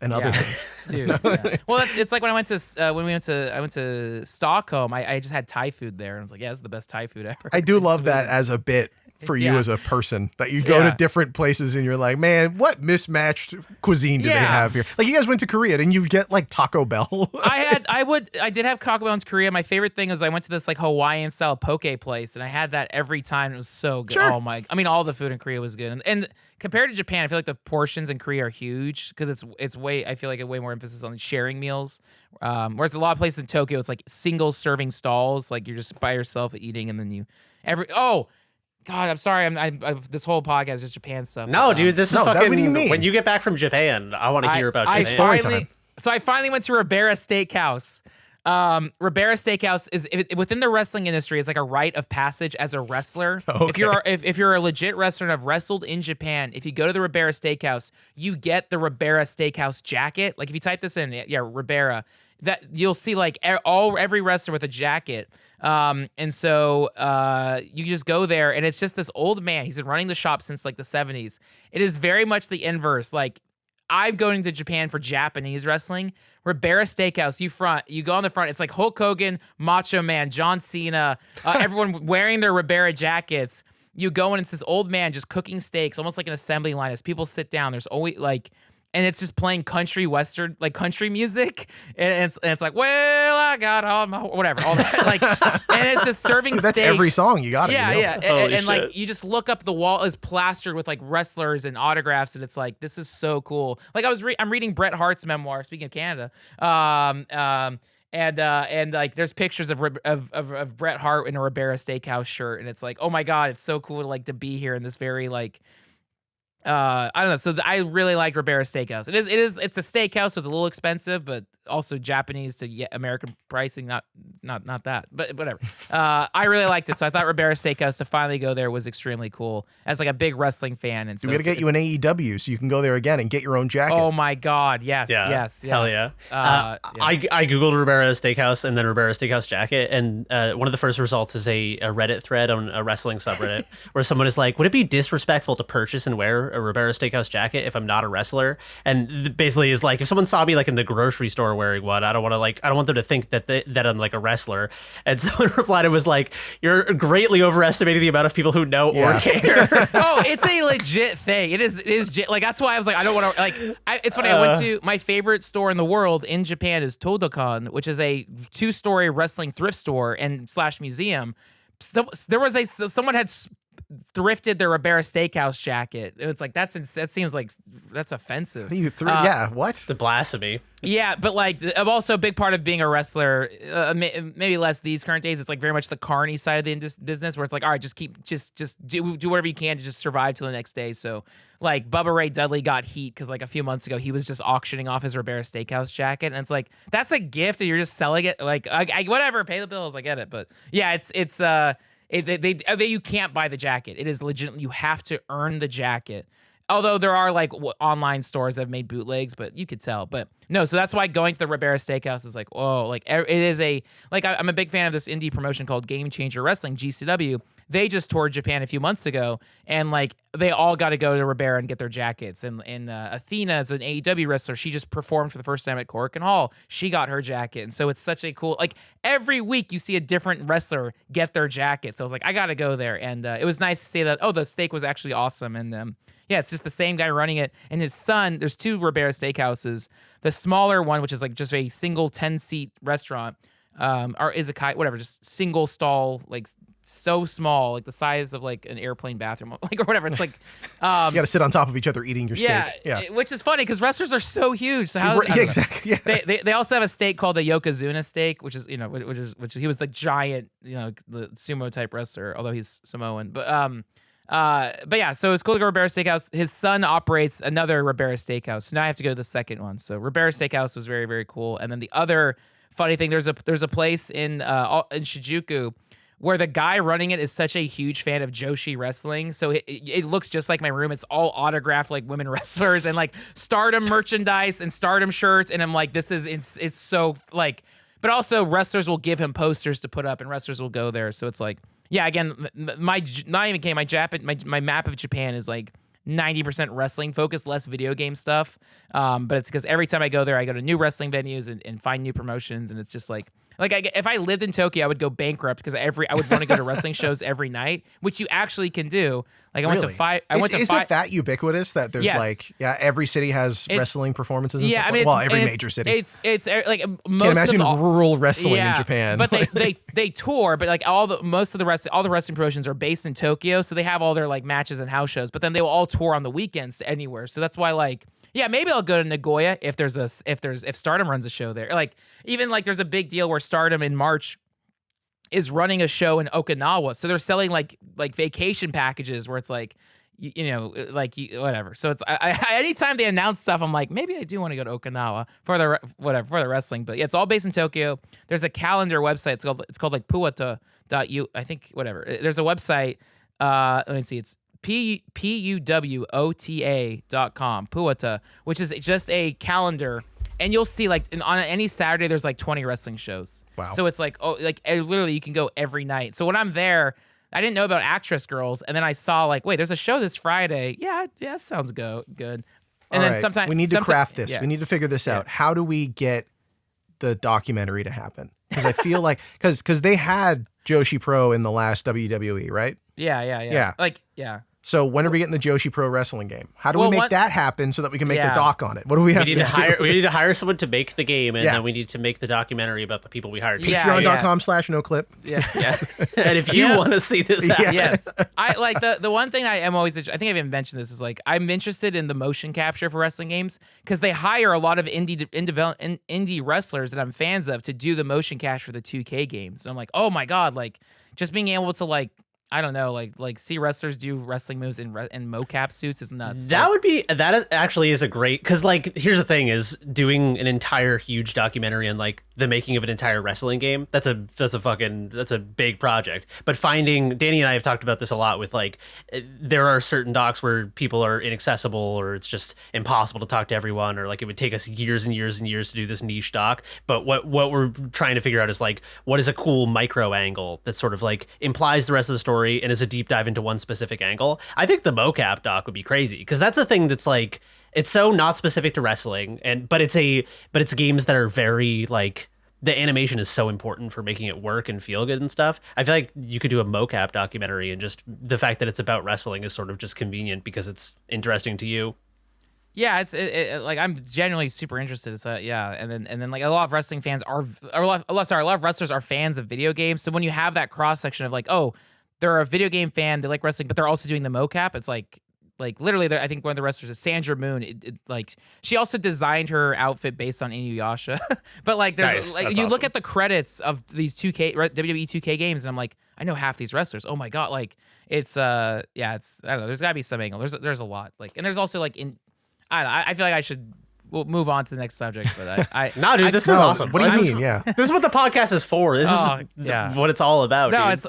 and other things. Dude, yeah. Well, it's like when I went to Stockholm. I just had Thai food there, and I was like, yeah, this is the best Thai food ever. I do love that as a bit for you as a person, that you go to different places and you're like, man, what mismatched cuisine do they have here? Like, you guys went to Korea and you get like Taco Bell. I did have Taco Bell in Korea. My favorite thing is I went to this like Hawaiian style poke place, and I had that every time. It was so good. Sure. Oh my! I mean, all the food in Korea was good, and compared to Japan, I feel like the portions in Korea are huge because it's way. I feel like a way more emphasis on sharing meals. Whereas a lot of places in Tokyo, it's like single serving stalls, like you're just by yourself eating, and then God, I'm sorry. This whole podcast is just Japan stuff. No, dude, this is fucking. What do you mean? When you get back from Japan, I want to hear about Japan. Story time. So I finally went to Ribera Steakhouse. Ribera Steakhouse is within the wrestling industry. It's like a rite of passage as a wrestler. Okay. If you're a legit wrestler and have wrestled in Japan, if you go to the Ribera Steakhouse, you get the Ribera Steakhouse jacket. Like if you type this in, Ribera, that you'll see like every wrestler with a jacket. And so you just go there, and it's just this old man. He's been running the shop since like the 70s. It is very much the inverse. Like, I'm going to Japan for Japanese wrestling. Ribera Steakhouse, you go on the front. It's like Hulk Hogan, Macho Man, John Cena, everyone wearing their Ribera jackets. You go, and it's this old man just cooking steaks, almost like an assembly line. As people sit down, there's always like, and it's just playing country western, like country music, and it's like, well, I got all my whatever, all that, like, and it's just serving That's steaks. every song you got it. Yeah. Holy And like shit. you just look up, the wall is plastered with like wrestlers and autographs, and it's like, this is so cool. Like I'm reading Bret Hart's memoir. Speaking of Canada, and like there's pictures of Bret Hart in a Ribera Steakhouse shirt, and it's like, oh my god, it's so cool to be here in this very like. I don't know. So I really like Ribera Steakhouse. It's a steakhouse, so it's a little expensive, but also Japanese to American pricing. Not that, but whatever. I really liked it, so I thought Ribera Steakhouse to finally go there was extremely cool as like a big wrestling fan. And so we got to get you an AEW so you can go there again and get your own jacket. Oh my god, yes. Hell yeah. Yeah. I googled Ribera Steakhouse and then Ribera Steakhouse jacket, and one of the first results is a Reddit thread on a wrestling subreddit where someone is like, would it be disrespectful to purchase and wear a Ribera Steakhouse jacket if I'm not a wrestler? And basically is like, if someone saw me like in the grocery store wearing one, I don't want them to think that I'm like a wrestler. And someone replied, it was like, you're greatly overestimating the amount of people who know or care. Oh, it's a legit thing. It is like, that's why I was like, I don't want to like. It's funny. I went to my favorite store in the world in Japan is Todokan, which is a 2-story wrestling thrift store and / museum. So, there was someone had thrifted their Ribera Steakhouse jacket. It's like that seems like that's offensive. What? The blasphemy. Yeah, but like I'm also a big part of being a wrestler. Maybe less these current days. It's like very much the carny side of the business, where it's like, all right, just do whatever you can to just survive till the next day. So like Bubba Ray Dudley got heat because like a few months ago he was just auctioning off his Ribera Steakhouse jacket, and it's like that's a gift, and you're just selling it. Like I whatever, pay the bills. I get it, but yeah, you can't buy the jacket. It is legit. You have to earn the jacket. Although there are like online stores that have made bootlegs, but you could tell. But no, so that's why going to the Ribera Steakhouse is like, oh, like it is I'm a big fan of this indie promotion called Game Changer Wrestling, GCW. They just toured Japan a few months ago, and like they all got to go to Ribera and get their jackets. And Athena is an AEW wrestler. She just performed for the first time at Korakuen Hall. She got her jacket, and so it's such a cool, like every week you see a different wrestler get their jacket. So I was like, I got to go there, and it was nice to see that. Oh, the steak was actually awesome, and yeah, it's just the same guy running it. And his son, there's 2 Ribera Steakhouses. The smaller one, which is like just a single 10-seat restaurant, or izakaya, whatever, just single stall, like so small, like the size of like an airplane bathroom, like or whatever. It's like you got to sit on top of each other eating your steak. Yeah, which is funny because wrestlers are so huge. So how? Yeah, exactly. Yeah. They also have a steak called the Yokozuna steak, which is which he was the giant, the sumo type wrestler, although he's Samoan. But yeah, so it's cool to go to Ribera Steakhouse. His son operates another Ribera Steakhouse, so now I have to go to the second one. So Ribera Steakhouse was very, very cool. And then the other funny thing, there's a place in Shinjuku where the guy running it is such a huge fan of Joshi wrestling. So it looks just like my room. It's all autographed like women wrestlers and like Stardom merchandise and Stardom shirts. And I'm like, it's so like, but also wrestlers will give him posters to put up and wrestlers will go there. So it's like, yeah, again, my map of Japan is like 90% wrestling focused, less video game stuff. But it's because every time I go there, I go to new wrestling venues and find new promotions. And it's just like if I lived in Tokyo, I would go bankrupt because I would want to go to wrestling shows every night, which you actually can do. Like I went to five. Is it that ubiquitous that there's every city has wrestling performances? And stuff? I mean, every major city. It's like most can't imagine rural wrestling in Japan. But they tour, but like all the wrestling promotions are based in Tokyo, so they have all their like matches and house shows. But then they will all tour on the weekends anywhere. So that's why like. Yeah, maybe I'll go to Nagoya if Stardom runs a show there. Like even like there's a big deal where Stardom in March is running a show in Okinawa, so they're selling like vacation packages where it's like whatever. So it's anytime they announce stuff, I'm like maybe I do want to go to Okinawa for the wrestling. But yeah, it's all based in Tokyo. There's a calendar website. It's called like puwata.u. I think whatever. There's a website. Let me see. It's puwota.com, Puwata, which is just a calendar, and you'll see like on any Saturday there's like 20 wrestling shows. Wow. So it's like literally you can go every night. So when I'm there, I didn't know about Actress Girls, and then I saw like, wait, there's a show this Friday. Yeah, sounds good. And then sometimes we need to craft this. Yeah. We need to figure this out. How do we get the documentary to happen? Because I feel like because they had Joshi Pro in the last WWE, right? Yeah. Like, yeah. So when are we getting the Joshi Pro Wrestling game? How do we make that happen so that we can make the doc on it? What do we have to do? We need to hire someone to make the game, and then we need to make the documentary about the people we hired. Patreon.com/noclip. Yeah. And if you want to see this happen. Yes. I like the one thing I am always, I think I've even mentioned this, is like I'm interested in the motion capture for wrestling games because they hire a lot of indie wrestlers that I'm fans of to do the motion capture for the 2K games. And I'm like, oh my God, like just being able to like, I don't know, like see wrestlers do wrestling moves in mocap suits is nuts. That actually is a great, because like here's the thing is doing an entire huge documentary on like the making of an entire wrestling game. That's a big project. But finding, Danny and I have talked about this a lot with like there are certain docs where people are inaccessible or it's just impossible to talk to everyone, or like it would take us years and years and years to do this niche doc. But what we're trying to figure out is like what is a cool micro angle that sort of like implies the rest of the story and is a deep dive into one specific angle. I think the mocap doc would be crazy because that's a thing that's like it's so not specific to wrestling, but it's games that are very like the animation is so important for making it work and feel good and stuff. I feel like you could do a mocap documentary, and just the fact that it's about wrestling is sort of just convenient because it's interesting to you. Yeah, it's like I'm genuinely super interested. It's and then like a lot of wrestling fans a lot of wrestlers are fans of video games. So when you have that cross section of like, oh, they're a video game fan, they like wrestling, but they're also doing the mocap. It's like literally, I think one of the wrestlers is Sandra Moon. Like she also designed her outfit based on Inuyasha. But like there's nice. like That's you awesome. Look at the credits of these WWE 2K games, and I'm like, I know half these wrestlers. Oh my God, like it's I don't know. There's gotta be some angle. There's a lot like, and there's also like I feel like I should. We'll move on to the next subject, but this is awesome. What do you mean? Yeah, this is what the podcast is for. This is what it's all about. No, dude. it's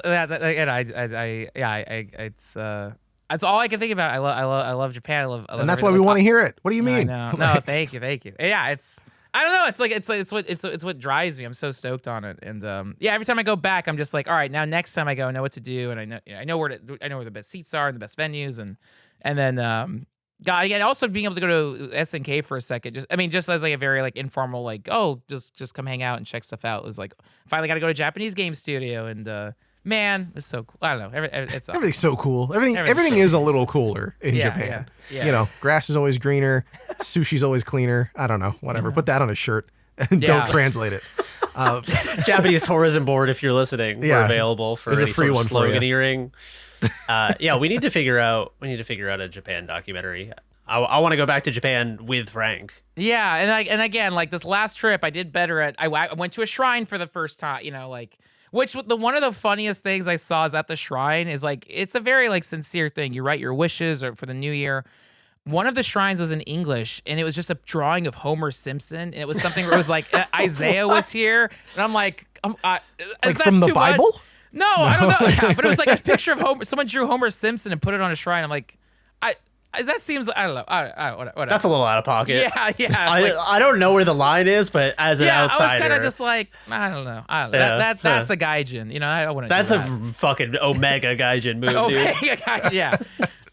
it's all I can think about. I love Japan. I love and that's why we want to hear it. What do you mean? No, thank you. Yeah, it's I don't know. It's what drives me. I'm so stoked on it, and every time I go back, I'm just like, all right, now next time I go, I know what to do, and I know where the best seats are and the best venues, and then. God, again, also being able to go to SNK for a second, just as like a very like informal, like, oh, just come hang out and check stuff out. It was like finally got to go to Japanese game studio, and man, it's so cool. I don't know, everything's so cool. Everything is a little cooler in Japan. Yeah. You know, grass is always greener, sushi's always cleaner. I don't know, whatever. Put that on a shirt and don't translate it. Japanese tourism board, if you're listening, we're available for any free sort of one for you. sloganeering. Yeah, we need to figure out a Japan documentary. I want to go back to Japan with Frank. Yeah, and again, like this last trip, I did better at. I went to a shrine for the first time. You know, like which one of the funniest things I saw is at the shrine is like it's a very like sincere thing. You write your wishes or for the new year. One of the shrines was in English, and it was just a drawing of Homer Simpson, and it was something where it was like Isaiah was here, and I'm like, is Like that from the too Bible? much? No, I don't know. Yeah, but it was like a picture of Homer. Someone drew Homer Simpson and put it on a shrine. I'm like, that seems I don't know. Whatever. That's a little out of pocket. Yeah. I don't know where the line is, but as an outsider, I was kind of just like, I don't know. That's a gaijin. You know, I wouldn't. That's do a that. fucking Omega gaijin move, dude. Omega gaijin, yeah.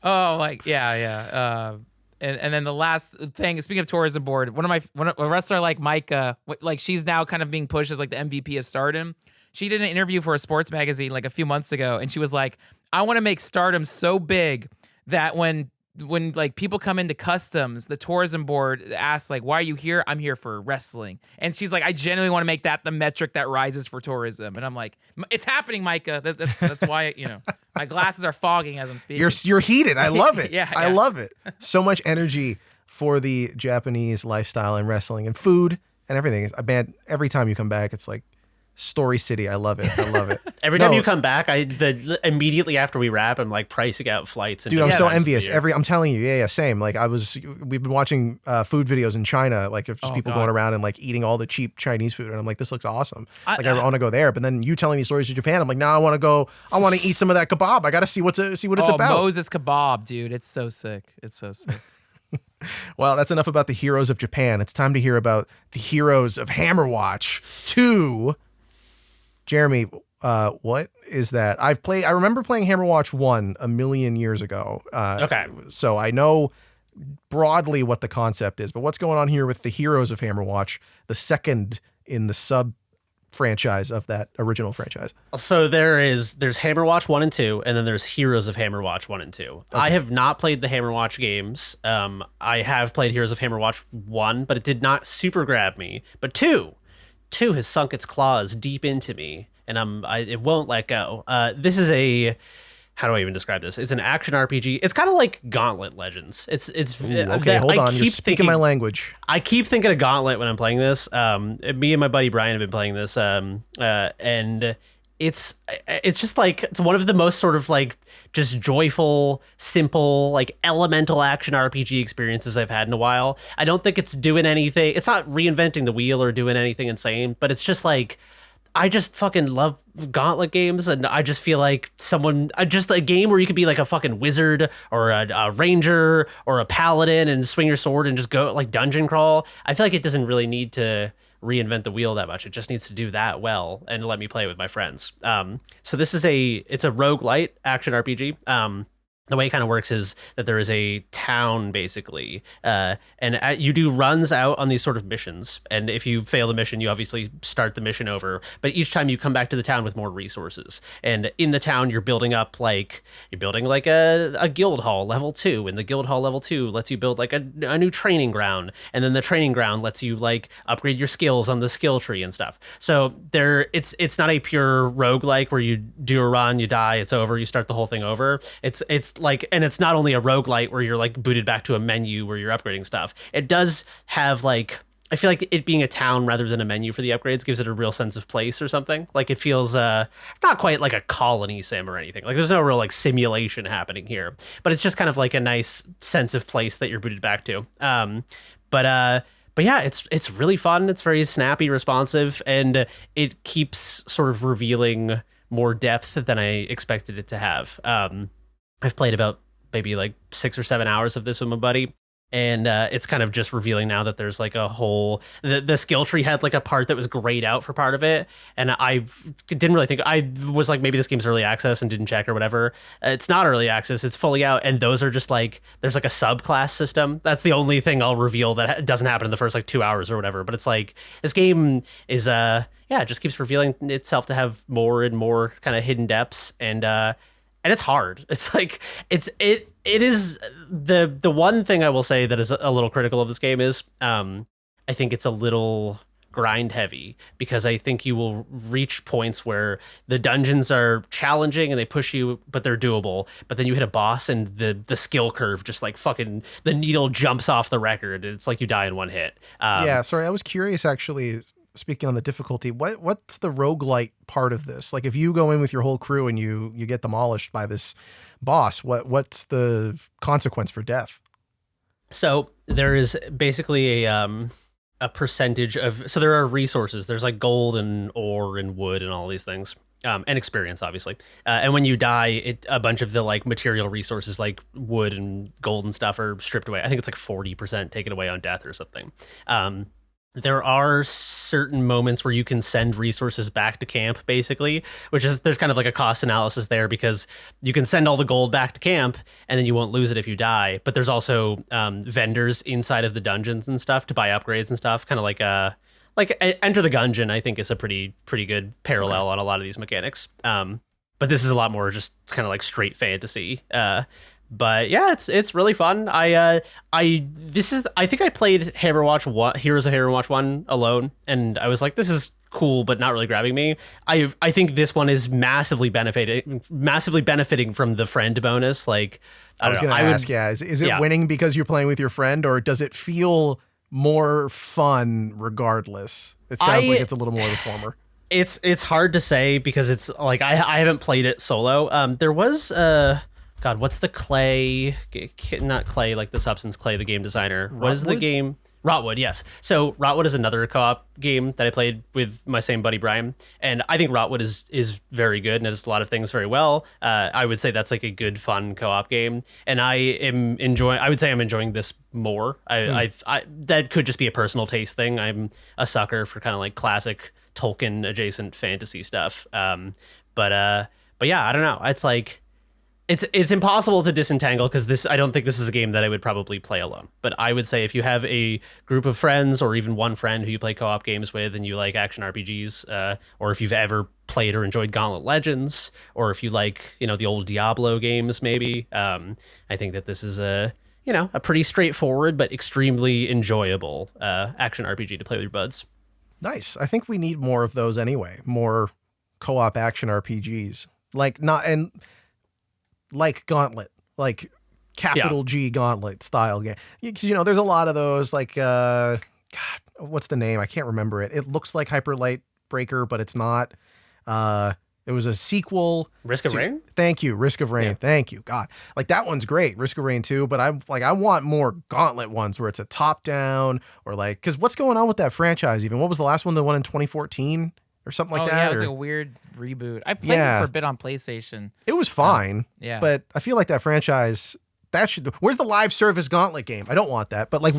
Oh, like yeah. And then the last thing, speaking of tourism board, a wrestler like Micah, like she's now kind of being pushed as like the MVP of Stardom. She did an interview for a sports magazine like a few months ago, and she was like, I want to make Stardom so big that when like people come into customs, the tourism board asks like, why are you here? I'm here for wrestling. And she's like, I genuinely want to make that the metric that rises for tourism. And I'm like, it's happening, Micah. That's why, you know, my glasses are fogging as I'm speaking. You're heated. I love it. Yeah. I love it. So much energy for the Japanese lifestyle and wrestling and food and everything. Man, every time you come back, it's like Story City. I love it. Every time you come back, immediately after we wrap, I'm like pricing out flights. And Dude, I'm so tickets envious. for you. I'm telling you, yeah, same. Like we've been watching food videos in China, like of just people going around and like eating all the cheap Chinese food, and I'm like, this looks awesome. I want to go there. But then you telling these stories to Japan, I'm like, now I want to go. I want to eat some of that kebab. I got to see what it's about. Moses kebab, dude, it's so sick. Well, that's enough about the heroes of Japan. It's time to hear about the heroes of Hammerwatch II. Jeremy, what is that? I remember playing Hammerwatch 1 a million years ago. Okay. So I know broadly what the concept is, but what's going on here with the Heroes of Hammerwatch, the second in the sub franchise of that original franchise? So there's Hammerwatch 1 and 2, and then there's Heroes of Hammerwatch 1 and 2. Okay. I have not played the Hammerwatch games. I have played Heroes of Hammerwatch 1, but it did not super grab me. But 2 has sunk its claws deep into me, and it won't let go. This is how do I even describe this? It's an action RPG. It's kind of like Gauntlet Legends. Okay, hold on. You're speaking my language. I keep thinking of Gauntlet when I'm playing this. Me and my buddy Brian have been playing this, and it's just like it's one of the most sort of like just joyful, simple, like elemental action RPG experiences I've had in a while. I don't think it's doing anything. It's not reinventing the wheel or doing anything insane, but it's just like I just fucking love Gauntlet games, and I just feel like just a game where you could be like a fucking wizard or a ranger or a paladin and swing your sword and just go like dungeon crawl. I feel like it doesn't really need to reinvent the wheel that much. It just needs to do that well and let me play with my friends. So this is it's a roguelite action RPG. The way it kind of works is that there is a town, basically, and you do runs out on these sort of missions. And if you fail the mission, you obviously start the mission over. But each time you come back to the town with more resources. And in the town, you're building a guild hall level 2. And the guild hall level 2 lets you build like a new training ground. And then the training ground lets you like upgrade your skills on the skill tree and stuff. So it's not a pure roguelike where you do a run, you die, it's over, you start the whole thing over. It's like, and it's not only a roguelite where you're like booted back to a menu where you're upgrading stuff. It does have like, I feel like it being a town rather than a menu for the upgrades gives it a real sense of place or something. Like it feels not quite like a colony sim or anything. Like there's no real like simulation happening here, but it's just kind of like a nice sense of place that you're booted back to. But yeah, it's really fun. It's very snappy, responsive, and it keeps sort of revealing more depth than I expected it to have. I've played about maybe like 6 or 7 hours of this with my buddy, and it's kind of just revealing now that there's like a whole the skill tree had like a part that was grayed out for part of it, and I didn't really think, I was like, maybe this game's early access and didn't check or whatever. It's not early access, it's fully out, and those are just like, there's like a subclass system. That's the only thing I'll reveal that doesn't happen in the first like 2 hours or whatever. But it's like, this game is it just keeps revealing itself to have more and more kind of hidden depths, and it's hard. It's like it is the one thing I will say that is a little critical of this game is I think it's a little grind heavy, because I think you will reach points where the dungeons are challenging and they push you, but they're doable. But then you hit a boss and the skill curve just like fucking the needle jumps off the record. It's like you die in one hit. Yeah, sorry, I was curious actually. Speaking on the difficulty, what's the roguelite part of this? Like if you go in with your whole crew and you get demolished by this boss, what's the consequence for death? So there is basically a percentage of, so there are resources. There's like gold and ore and wood and all these things, and experience obviously. And when you die, a bunch of the like material resources like wood and gold and stuff are stripped away. I think it's like 40% taken away on death or something. There are certain moments where you can send resources back to camp, basically, which is, there's kind of like a cost analysis there, because you can send all the gold back to camp and then you won't lose it if you die. But there's also vendors inside of the dungeons and stuff to buy upgrades and stuff, kind of like Enter the Gungeon, I think, is a pretty good parallel on a lot of these mechanics. But this is a lot more just kind of like straight fantasy. But yeah, it's really fun. I think I played Heroes of Hammerwatch 1 alone, and I was like, this is cool, but not really grabbing me. I think this one is massively benefiting from the friend bonus. Like, I was going to ask, is it winning because you're playing with your friend, or does it feel more fun regardless? It sounds like it's a little more of the former. It's hard to say, because it's like I haven't played it solo. There was God, what's the Clay? Not Clay, like the substance Clay, the game designer. What is the game? Rotwood, yes. So Rotwood is another co-op game that I played with my same buddy Brian, and I think Rotwood is very good and it does a lot of things very well. I would say that's like a good, fun co-op game, and I would say I'm enjoying this more. I that could just be a personal taste thing. I'm a sucker for kind of like classic Tolkien adjacent fantasy stuff. But yeah, I don't know. It's like, It's impossible to disentangle, because I don't think this is a game that I would probably play alone. But I would say if you have a group of friends, or even one friend who you play co-op games with and you like action RPGs, or if you've ever played or enjoyed Gauntlet Legends, or if you like, the old Diablo games, maybe, I think that this is a pretty straightforward but extremely enjoyable action RPG to play with your buds. Nice. I think we need more of those anyway. More co-op action RPGs. Like Gauntlet, like capital G Gauntlet style game. Because, there's a lot of those, like, God, what's the name? I can't remember it. It looks like Hyper Light Breaker, but it's not. It was a sequel. Risk of Rain? Thank you. Risk of Rain. Yeah. Thank you. God. Like, that one's great. Risk of Rain 2. But I want more Gauntlet ones where it's a top down, or like, because what's going on with that franchise even? What was the last one? The one in 2014? Or something like that. Yeah, it was like a weird reboot. I played it for a bit on PlayStation. It was fine. But I feel like that franchise, where's the live service Gauntlet game? I don't want that. But like,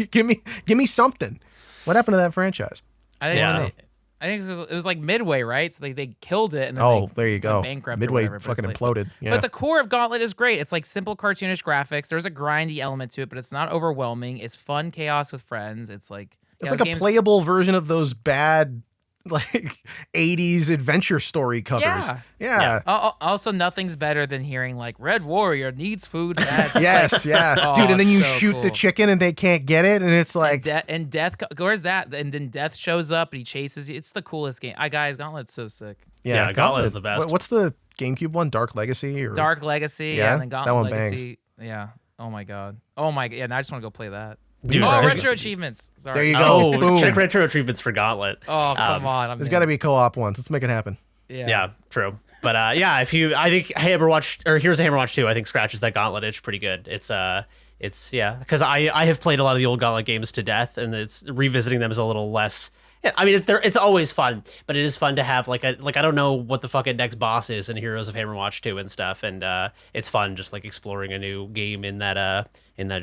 give me something. What happened to that franchise? I think it was like Midway, right? So they killed it, and then there you go. Bankrupt. Midway whatever, fucking imploded. Yeah. But the core of Gauntlet is great. It's like simple cartoonish graphics. There's a grindy element to it, but it's not overwhelming. It's fun chaos with friends. It's like a playable version of those bad, like, 80s adventure story covers. Yeah. Also, nothing's better than hearing like Red Warrior needs food. Yes, dude. And then you shoot the chicken and they can't get it, and it's like and death. Where's that? And then death shows up and he chases you. It's the coolest game. Guys, Gauntlet's so sick. Yeah, Gauntlet is the best. What's the GameCube one? Dark Legacy? Dark Legacy. Yeah, and then Gauntlet that one Legacy. bangs. Yeah. Oh my god. Now I just want to go play that. Dude, retro achievements. Sorry. There you go. Boom. Check retro achievements for Gauntlet. Oh, come on. There's got to be co-op ones. Let's make it happen. Yeah, true. But I think Heroes of Hammerwatch 2, I think scratches that Gauntlet itch pretty good. It's because I have played a lot of the old Gauntlet games to death, and it's revisiting them is a little less. Yeah, I mean, it's always fun, but it is fun to have I don't know what the fucking next boss is in Heroes of Hammerwatch 2 and stuff, and it's fun just like exploring a new game in that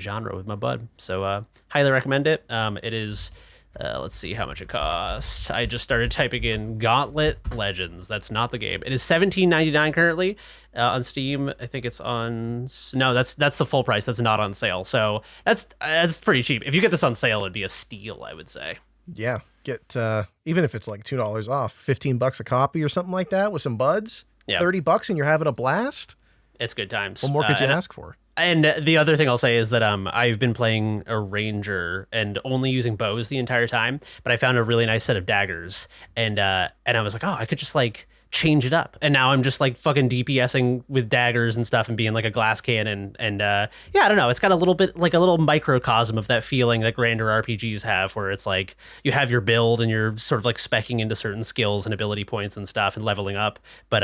genre with my bud. So highly recommend it. It is. Let's see how much it costs. I just started typing in Gauntlet Legends. That's not the game. It is $17.99 currently on Steam. I think it's on. No, that's the full price. That's not on sale. So that's pretty cheap. If you get this on sale, it'd be a steal, I would say. Yeah, get even if it's like $2 off, $15 a copy or something like that with some buds. $30 and you're having a blast. It's good times. What more could you ask for? And the other thing I'll say is that I've been playing a ranger and only using bows the entire time, but I found a really nice set of daggers, and I was like, oh, I could just like change it up, and now I'm just like fucking DPSing with daggers and stuff and being like a glass cannon, and yeah, I don't know, it's got a little bit like a little microcosm of that feeling that grander RPGs have, where it's like you have your build and you're sort of like speccing into certain skills and ability points and stuff and leveling up, but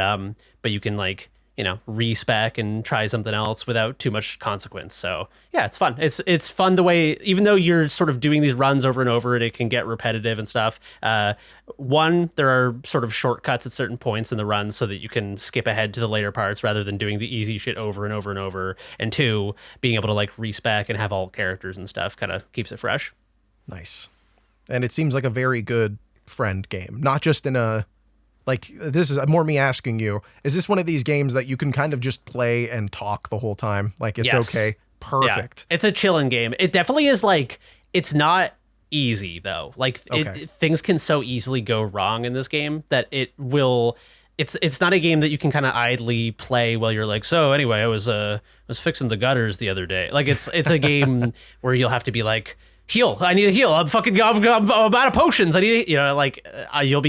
you can like, you know, respec and try something else without too much consequence. So yeah, it's fun. It's fun the way, even though you're sort of doing these runs over and over and it can get repetitive and stuff. One, there are sort of shortcuts at certain points in the run so that you can skip ahead to the later parts rather than doing the easy shit over and over and over. And two, being able to like respec and have all characters and stuff kind of keeps it fresh. Nice. And it seems like a very good friend game, not just in a, like, this is more me asking you, is this one of these games that you can kind of just play and talk the whole time? Like, it's Yes. okay. Perfect. Yeah. It's a chilling game. It definitely is like, it's not easy though. Like Okay. things can so easily go wrong in this game that it will, it's not a game that you can kind of idly play while you're like, so anyway, I was fixing the gutters the other day. Like it's a game where you'll have to be like, heal. I need a heal. I'm out of potions. I need, you'll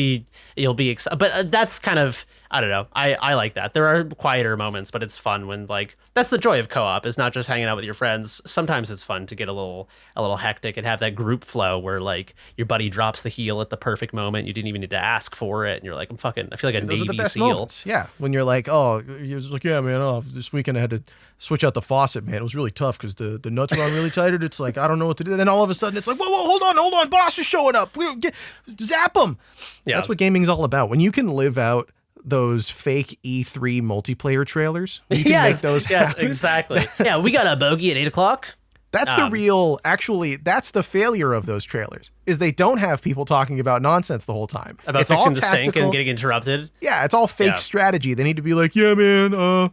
be, but that's kind of, I don't know. I like that. There are quieter moments, but it's fun when like, that's the joy of co-op, is not just hanging out with your friends. Sometimes it's fun to get a little hectic and have that group flow where like your buddy drops the heal at the perfect moment. You didn't even need to ask for it. And you're like, I feel like a Those are the Navy best SEAL. moments. Yeah. When you're like, oh, you're just like, yeah, man, this weekend I had to switch out the faucet, man. It was really tough because the nuts were on really tight. And it's like, I don't know what to do. And then all of a sudden it's like, whoa, hold on. Boss is showing up. Zap him. Yeah. That's what gaming's all about. When you can live out those fake E3 multiplayer trailers, when you can make those happen. Exactly. Yeah, we got a bogey at 8:00. That's the real, actually, that's the failure of those trailers, is they don't have people talking about nonsense the whole time. About it's fixing all the sink tactical. and getting interrupted. Yeah, it's all fake Yeah. strategy. They need to be like, yeah, man,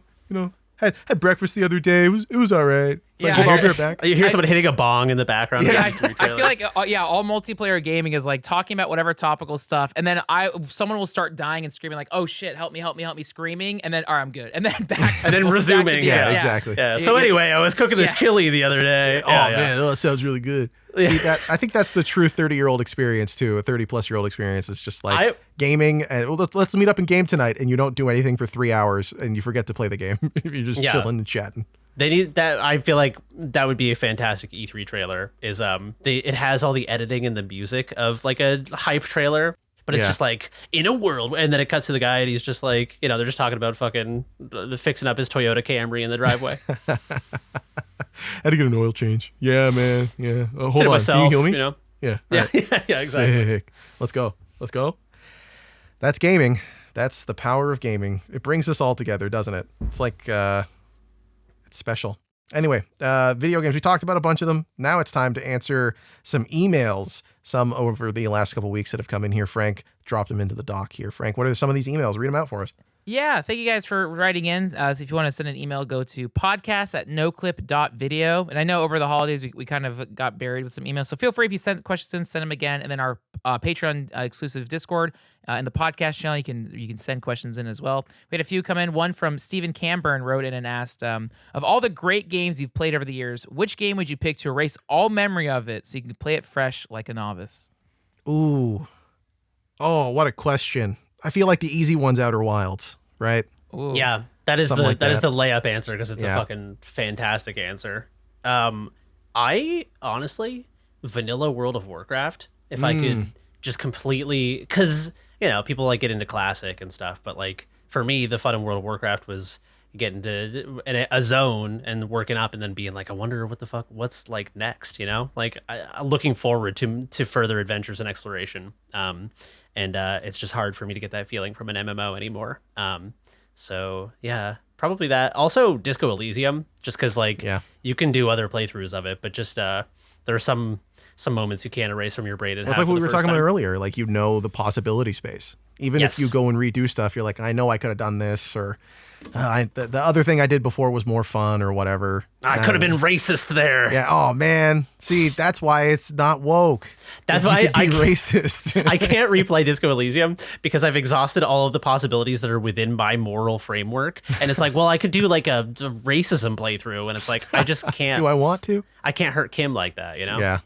had breakfast the other day. It was all right. It's like, Yeah, hold on, I'll be right back. You hear someone hitting a bong in the background. Yeah. of the E3 I trailer. feel like all multiplayer gaming is like talking about whatever topical stuff, and then someone will start dying and screaming like, "Oh shit, help me, screaming," and then all right, I'm good, and then back to And then back to resuming, BS. yeah, exactly. Yeah. So anyway, I was cooking this chili the other day. Oh, man, that sounds really good. See, I think that's the true 30-year-old experience, too. A 30-plus-year-old experience is just like gaming, and let's meet up and game tonight, and you don't do anything for 3 hours, and you forget to play the game. You're just chilling and chatting. They need that. I feel like that would be a fantastic E3 trailer. Is it has all the editing and the music of like a hype trailer, but it's just like in a world, and then it cuts to the guy and he's just like, they're just talking about fucking fixing up his Toyota Camry in the driveway. Had to get an oil change. Yeah, man. Yeah. Hold Did it on. myself, Can you heal me? Yeah. Yeah, Right. yeah, exactly. Sick. Let's go. That's gaming. That's the power of gaming. It brings us all together, doesn't it? It's like, it's special. Anyway, video games. We talked about a bunch of them. Now it's time to answer some emails, some over the last couple of weeks that have come in here. Frank dropped them into the doc here. Frank, what are some of these emails? Read them out for us. Yeah, thank you guys for writing in. So if you want to send an email, go to podcast@noclip.video. And I know over the holidays we kind of got buried with some emails. So feel free, if you send questions in, send them again. And then our Patreon exclusive Discord and the podcast channel, you can send questions in as well. We had a few come in. One from Stephen Camburn wrote in and asked, of all the great games you've played over the years, which game would you pick to erase all memory of it so you can play it fresh like a novice? Ooh. Oh, what a question. I feel like the easy one's Outer Wilds, right? Ooh. Yeah, that is Something like that is that. the layup answer because it's a Yeah. fucking fantastic answer. I honestly, vanilla World of Warcraft, if I could just completely, because people like get into classic and stuff, but like for me, the fun in World of Warcraft was getting to a zone and working up and then being like, I wonder what's like next, like I'm looking forward to further adventures and exploration. And it's just hard for me to get that feeling from an MMO anymore. So yeah, probably that. Also Disco Elysium, just because you can do other playthroughs of it, but just there are some moments you can't erase from your brain. It's like what we were talking about earlier. Like, the possibility space. Even if you go and redo stuff, you're like, I know I could have done this, or the other thing I did before was more fun, or whatever. I could have been racist there. Yeah. Oh man. See, that's why it's not woke. That's You why could be racist. I can't replay Disco Elysium because I've exhausted all of the possibilities that are within my moral framework. And it's like, well, I could do like a racism playthrough playthrough, and it's like I just can't. Do I want to? I can't hurt Kim like that, you know? Yeah.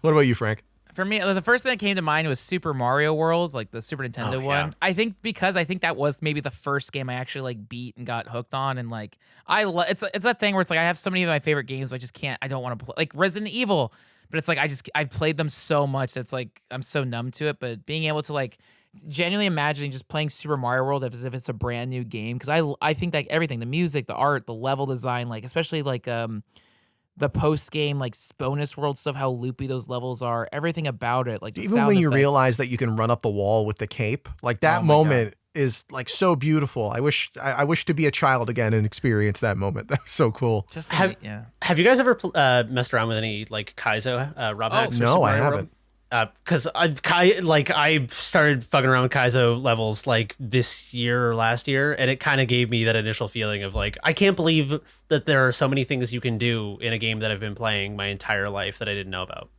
What about you, Frank? For me, the first thing that came to mind was Super Mario World, like the Super Nintendo one. I think because I think that was maybe the first game I actually like beat and got hooked on, and like it's that thing where it's like I have so many of my favorite games, but I just can't. I don't want to play like Resident Evil, but it's like I've played them so much that it's like I'm so numb to it. But being able to like genuinely imagining just playing Super Mario World as if it's a brand new game, because I think like everything, the music, the art, the level design, like especially like the post game like bonus world stuff, how loopy those levels are, everything about it, like the Even sound when you effects. realize that you can run up the wall with the cape, like that Oh my moment is like so beautiful. I wish to be a child again and experience that moment. That was so cool. Just Have you guys ever messed around with any like Kaizo ROM hacks? No, I haven't. Because I started fucking around with Kaizo levels like this year or last year, and it kind of gave me that initial feeling of like, I can't believe that there are so many things you can do in a game that I've been playing my entire life that I didn't know about.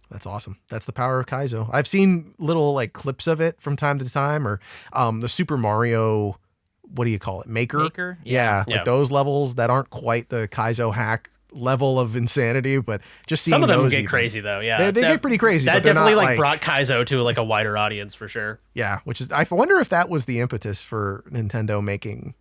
That's awesome. That's the power of Kaizo. I've seen little like clips of it from time to time, or the Super Mario, what do you call it? Maker? Yeah. Like those levels that aren't quite the Kaizo hack level of insanity, but just seeing some of them those get even crazy though. Yeah, they get pretty crazy. That but they're definitely not, like brought Kaizo to like a wider audience for sure. Yeah, which is I wonder if that was the impetus for Nintendo making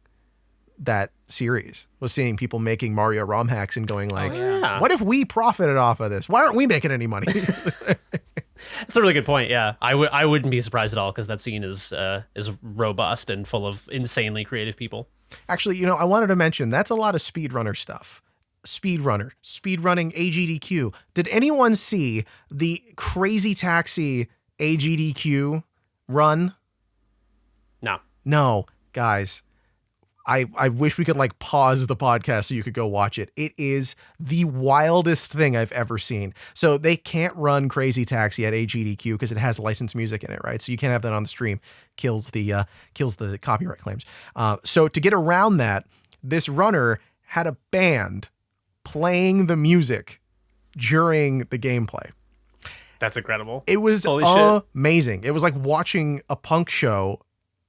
that series, was seeing people making Mario ROM hacks and going like, what if we profited off of this? Why aren't we making any money? That's a really good point. Yeah, I wouldn't be surprised at all because that scene is robust and full of insanely creative people. Actually, I wanted to mention that's a lot of speedrunner stuff. Speedrunning AGDQ. Did anyone see the Crazy Taxi AGDQ run? No, guys. I wish we could like pause the podcast so you could go watch it. It is the wildest thing I've ever seen. So they can't run Crazy Taxi at AGDQ because it has licensed music in it, right? So you can't have that on the stream. Kills the copyright claims. So to get around that, this runner had a band playing the music during the gameplay. That's incredible. It was amazing. It was like watching a punk show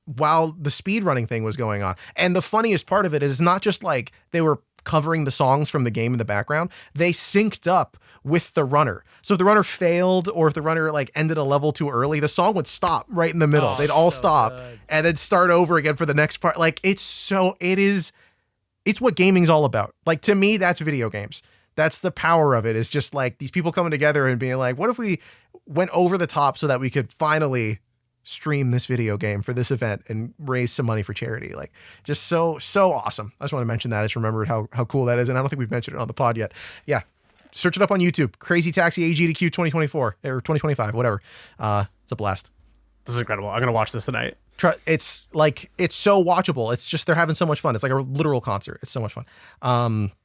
while the speedrunning thing was going on. And the funniest part of it is not just like they were covering the songs from the game in the background. They synced up with the runner. So if the runner failed or if the runner like ended a level too early, the song would stop right in the middle. They'd all stop and then start over again for the next part. Like it's what gaming's all about. Like to me, that's video games. That's the power of it. Is just like these people coming together and being like, what if we went over the top so that we could finally stream this video game for this event and raise some money for charity? Like just so awesome. I just want to mention that. I just remembered how cool that is. And I don't think we've mentioned it on the pod yet. Yeah. Search it up on YouTube. Crazy Taxi AGDQ 2024 or 2025, whatever. It's a blast. This is incredible. I'm going to watch this tonight. It's so watchable. It's just, they're having so much fun. It's like a literal concert. It's so much fun.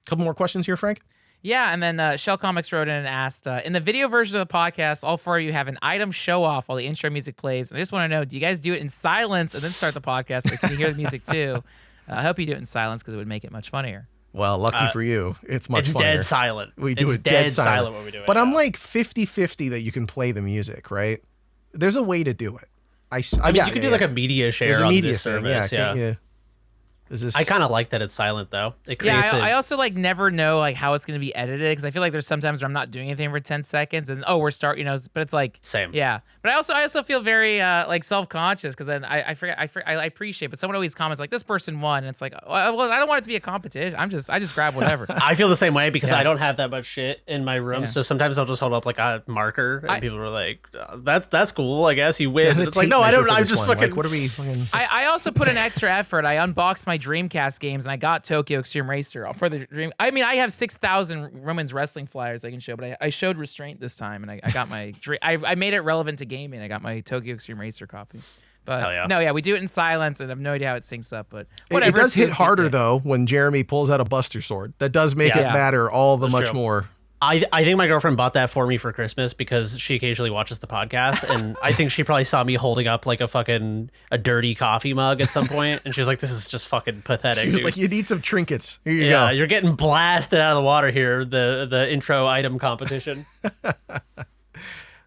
Couple more questions here, Frank. Yeah, and then Shell Comics wrote in and asked, in the video version of the podcast, all four of you have an item show off while the intro music plays. And I just want to know, do you guys do it in silence and then start the podcast, or can you hear the music too? I hope you do it in silence because it would make it much funnier. Well, lucky for you, it's much funnier. It's dead silent. We do it's it dead silent when we do it. But I'm like 50-50 that you can play the music, right? There's a way to do it. I mean, you could do like a media share on this service. Yeah. I kind of like that it's silent though. It creates I also like never know like how it's going to be edited, because I feel like there's sometimes where I'm not doing anything for 10 seconds and we're but it's like same. Yeah. But I also feel very like self-conscious, because then I appreciate, but someone always comments like, this person won, and it's like, well, I don't want it to be a competition. I just grab whatever. I feel the same way because I don't have that much shit in my room, so sometimes I'll just hold up like a marker and people are like, that's cool, I guess you win. It's like, no, I don't. I'm just fucking. Like, what are we? Fucking... I also put an extra effort. I unboxed my Dreamcast games and I got Tokyo Xtreme Racer for the Dream. I mean, I have 6,000 women's wrestling flyers I can show, but I showed restraint this time, and I got my. I made it relevant to gaming. I got my Tokyo Xtreme Racer copy. But we do it in silence, and I have no idea how it syncs up. But whatever. It does hit harder though when Jeremy pulls out a Buster Sword. That does make it matter all the much more. I think my girlfriend bought that for me for Christmas because she occasionally watches the podcast, and I think she probably saw me holding up like a dirty coffee mug at some point, and she was like, "This is just fucking pathetic." She was like, "You need some trinkets. Here you go. You're getting blasted out of the water here." The intro item competition.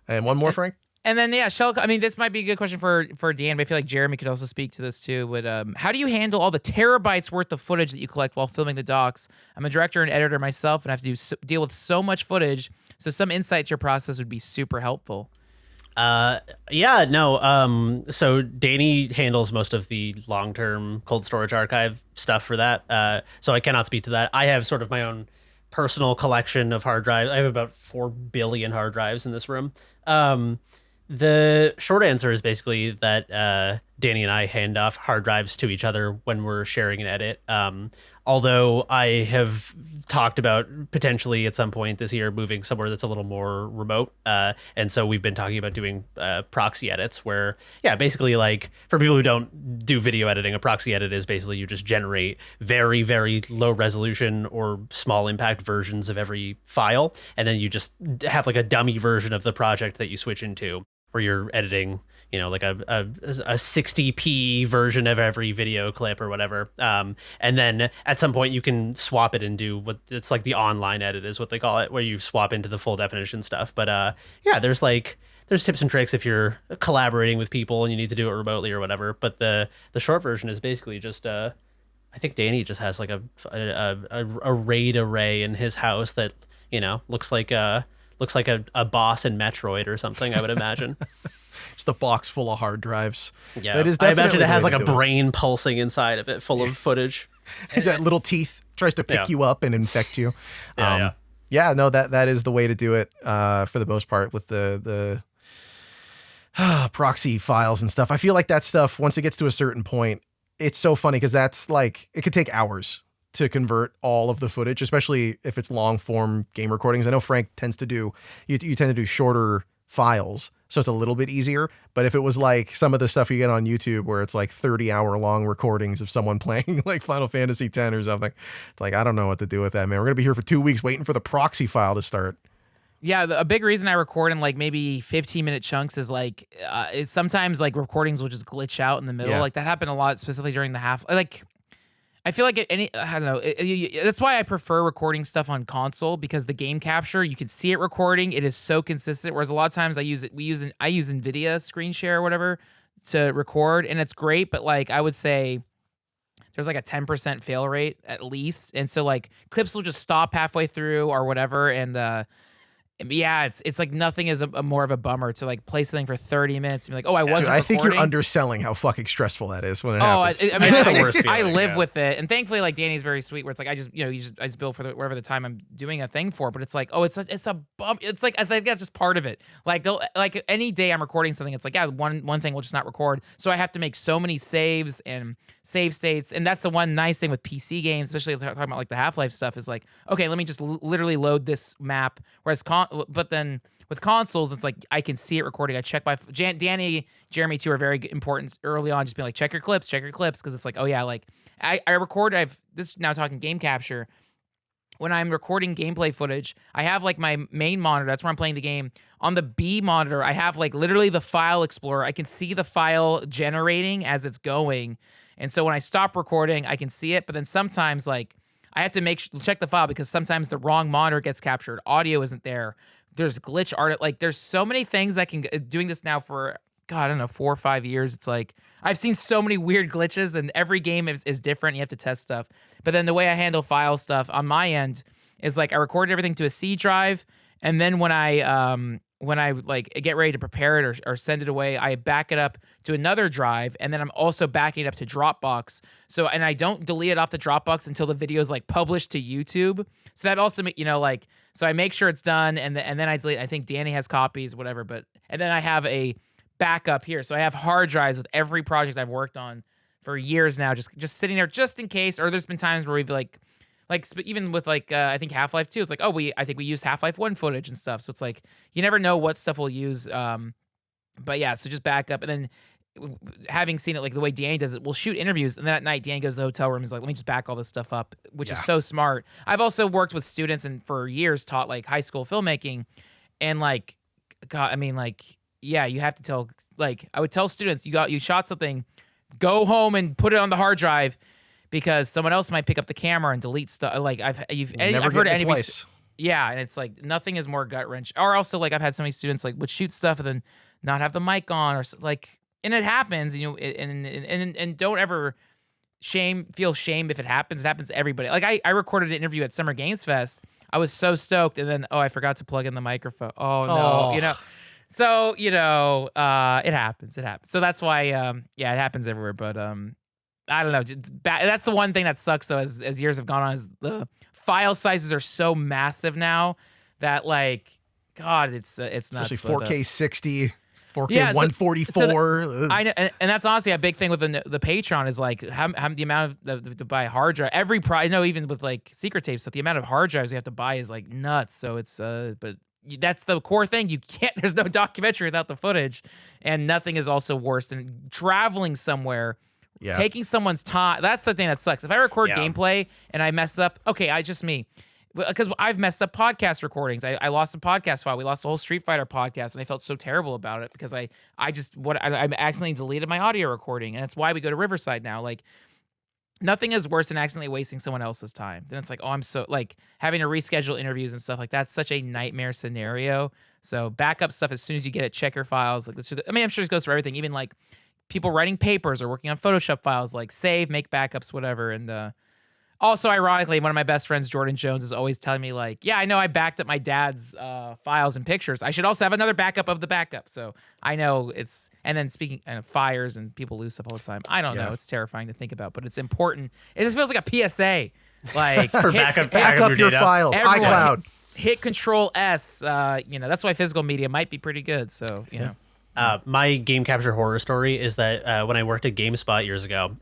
And one more, Frank. And then Shell. I mean, this might be a good question for Dan, but I feel like Jeremy could also speak to this too. But how do you handle all the terabytes worth of footage that you collect while filming the docs? I'm a director and editor myself, and I have to deal with so much footage. So some insight to your process would be super helpful. So Danny handles most of the long-term cold storage archive stuff for that. So I cannot speak to that. I have sort of my own personal collection of hard drives. I have about 4 billion hard drives in this room. The short answer is basically that Danny and I hand off hard drives to each other when we're sharing an edit. Although I have talked about potentially at some point this year moving somewhere that's a little more remote. And so we've been talking about doing proxy edits where, basically like for people who don't do video editing, a proxy edit is basically you just generate very, very low resolution or small impact versions of every file. And then you just have like a dummy version of the project that you switch into where you're editing, like a 60p version of every video clip or whatever. And then at some point you can swap it and do what it's like the online edit is what they call it, where you swap into the full definition stuff. But there's tips and tricks if you're collaborating with people and you need to do it remotely or whatever. But the short version is basically just I think Danny just has like a RAID array in his house that, looks like a boss in Metroid or something, I would imagine. Just a box full of hard drives. Yeah, that is I imagine it has like a it. brain pulsing inside of it, full of footage. It's got little teeth, tries to pick you up and infect you. No, that is the way to do it for the most part with the proxy files and stuff. I feel like that stuff, once it gets to a certain point, it's so funny because that's like, it could take hours to convert all of the footage, especially if it's long form game recordings. I know Frank tends to do, you tend to do shorter files, so it's a little bit easier. But if it was like some of the stuff you get on YouTube where it's like 30-hour long recordings of someone playing like Final Fantasy X or something, it's like, I don't know what to do with that, man. We're going to be here for 2 weeks waiting for the proxy file to start. Yeah, a big reason I record in like maybe 15-minute chunks is like, is sometimes like recordings will just glitch out in the middle. Yeah. Like that happened a lot, specifically during the half. Like, I feel like I don't know. That's why I prefer recording stuff on console, because the game capture, you can see it recording. It is so consistent. Whereas a lot of times I use NVIDIA screen share or whatever to record, and it's great. But like I would say, there's like a 10% fail rate at least, and so like clips will just stop halfway through or whatever, and it's like nothing is a more of a bummer to like play something for 30 minutes and be like, oh, I wasn't I think you're recording. underselling how fucking stressful that is when it happens. I mean, It's the worst I feeling, live with it, and thankfully, like Danny's very sweet. Where it's like I just bill for whatever the time I'm doing a thing for. But it's like, oh, it's a bum. It's like I think that's just part of it. Like like any day I'm recording something, it's like one thing will just not record, so I have to make so many saves and save states. And that's the one nice thing with PC games, especially talking about like the Half-Life stuff, is like, okay, let me just literally load this map. Whereas but then with consoles, it's like I can see it recording. I check my Danny, Jeremy too are very important early on. Just being like, check your clips, because it's like, oh yeah, like I record. This is now talking game capture. When I'm recording gameplay footage, I have like my main monitor. That's where I'm playing the game. On the B monitor, I have like literally the file explorer. I can see the file generating as it's going, and so when I stop recording, I can see it. But then sometimes like I have to check the file because sometimes the wrong monitor gets captured. Audio isn't there. There's glitch art. Like there's so many things that can doing this now for, God, I don't know, 4 or 5 years. It's like I've seen so many weird glitches, and every game is different. You have to test stuff. But then the way I handle file stuff on my end is like I record everything to a C drive, and then when I like get ready to prepare it or send it away, I back it up to another drive, and then I'm also backing it up to Dropbox. So, and I don't delete it off the Dropbox until the video is like published to YouTube. So that also, so I make sure it's done, and then I delete. I think Danny has copies, whatever, and then I have a backup here. So I have hard drives with every project I've worked on for years now, just sitting there just in case. Or there's been times where we've like even with like I think Half-Life 2, it's like, oh, I think we used Half-Life 1 footage and stuff. So it's like you never know what stuff we'll use. But yeah, so just back up, and then having seen it like the way Danny does it, we'll shoot interviews, and then at night Danny goes to the hotel room and is like, let me just back all this stuff up, which is so smart. I've also worked with students and for years taught like high school filmmaking, and like, God, I mean, like, yeah, you have to tell, like, I would tell students, you shot something, go home and put it on the hard drive, because someone else might pick up the camera and delete stuff. Like I've heard it twice. Yeah, and it's like nothing is more gut wrench. Or also like I've had so many students like would shoot stuff and then not have the mic on or like, and it happens, and don't ever feel shame if it happens. It happens to everybody. Like I recorded an interview at Summer Games Fest. I was so stoked, and then I forgot to plug in the microphone. Oh no, So it happens. It happens. So that's why it happens everywhere. But I don't know. That's the one thing that sucks though, as years have gone on, is the file sizes are so massive now that like, God, it's nuts. Especially 4K 60. 4K Yeah, 144. I know, and that's honestly a big thing with the Patreon is like how the amount of to buy hard drive. I know even with like secret tape stuff, the amount of hard drives you have to buy is like nuts. So it's but that's the core thing. You can't. There's no documentary without the footage, and nothing is also worse than traveling somewhere. Yeah. Taking someone's time. That's the thing that sucks. If I record gameplay and I mess up, okay, just me. Because I've messed up podcast recordings. I lost a podcast file. We lost the whole Street Fighter podcast, and I felt so terrible about it because I accidentally deleted my audio recording, and that's why we go to Riverside now. Like, nothing is worse than accidentally wasting someone else's time. Then it's like, I'm so like having to reschedule interviews and stuff like that's such a nightmare scenario. So backup stuff as soon as you get it, check your files. Like, I'm sure this goes for everything. Even like people writing papers or working on Photoshop files, like save, make backups, whatever, and. Also, ironically, one of my best friends, Jordan Jones, is always telling me, like, yeah, I know I backed up my dad's files and pictures. I should also have another backup of the backup. So I know it's, and then speaking of fires and people lose stuff all the time. I don't know. It's terrifying to think about, but it's important. It just feels like a PSA. Like, For back up your data. files. Everyone, iCloud. Hit Control S. That's why physical media might be pretty good. So, My game capture horror story is that when I worked at GameSpot years ago,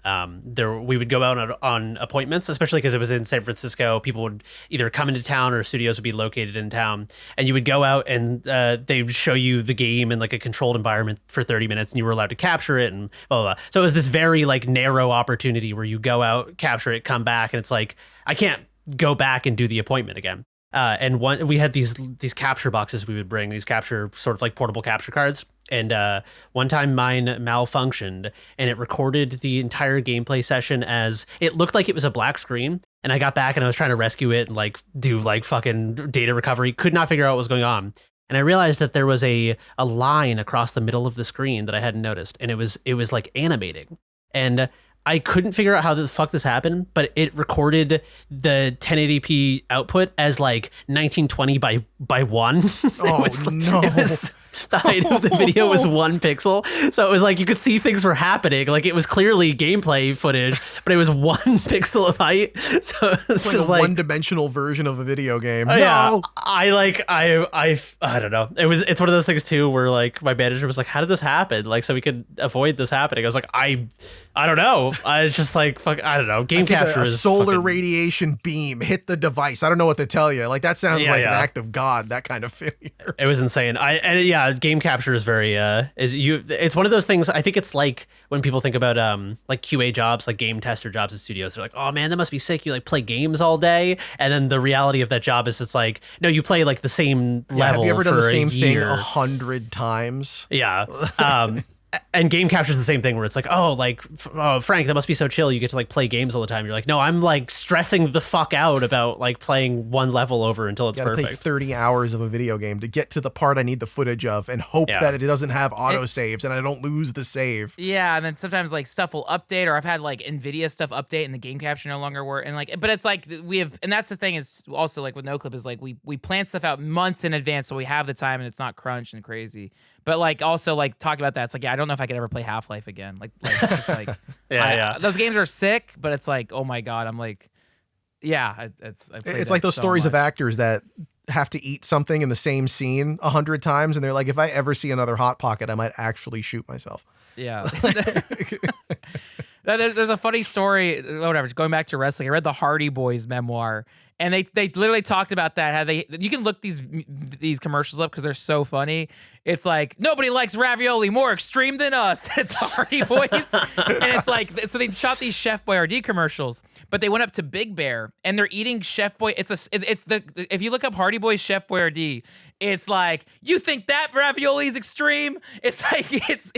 we would go out on appointments, especially because it was in San Francisco. People would either come into town or studios would be located in town, and you would go out and they would show you the game in like a controlled environment for 30 minutes, and you were allowed to capture it and blah, blah, blah. So it was this very like narrow opportunity where you go out, capture it, come back, and it's like, I can't go back and do the appointment again. And we had these capture boxes we would bring, these capture sort of like portable capture cards. And one time mine malfunctioned and it recorded the entire gameplay session as it looked like it was a black screen. And I got back and I was trying to rescue it and like do like fucking data recovery. Could not figure out what was going on. And I realized that there was a line across the middle of the screen that I hadn't noticed. And it was like animating. And I couldn't figure out how the fuck this happened, but it recorded the 1080p output as like 1920 by 1. The height of the video was 1 pixel. So it was like you could see things were happening. Like it was clearly gameplay footage, but it was 1 pixel of height. So it was It's just like a like one-dimensional version of a video game. yeah, I don't know. It's one of those things too where like my manager was like, "How did this happen?" Like so we could avoid this happening. I was like, I don't know. It's just like fuck. I don't know. Game capture a is solar fucking, ration beam hit the device. I don't know what to tell you. Like that sounds like an act of God. That kind of failure. It was insane. Game capture is very it's one of those things. I think it's like when people think about like QA jobs, like game tester jobs at studios. They're like, oh man, that must be sick. You like play games all day, and then the reality of that job is it's like, no, you play like the same level. Have you ever done the same thing 100 100 times? Yeah. And game capture is the same thing where it's like, Frank, that must be so chill. You get to like play games all the time. You're like, no, I'm like stressing the fuck out about like playing one level over until it's perfect. Play 30 hours of a video game to get to the part I need the footage of and hope that it doesn't have auto saves and I don't lose the save. Yeah, and then sometimes like stuff will update, or I've had like NVIDIA stuff update and the game capture no longer work. And like, but it's like and that's the thing is also like with Noclip is like we plan stuff out months in advance so we have the time and it's not crunched and crazy. But like also like talking about that, it's like I don't know if I could ever play Half-Life again. Like it's just like those games are sick, but it's like oh my god, I'm like it's like those stories of actors that have to eat something in the same scene 100 times, and they're like, if I ever see another Hot Pocket, I might actually shoot myself. Yeah. There's a funny story, whatever, going back to wrestling. I read the Hardy Boys memoir, and they literally talked about that. How you can look these commercials up because they're so funny. It's like nobody likes ravioli more extreme than us. It's the Hardy Boys, and it's like so they shot these Chef Boyardee commercials, but they went up to Big Bear and they're eating Chef Boy. If you look up Hardy Boys Chef Boyardee, it's like you think that ravioli is extreme. It's like it's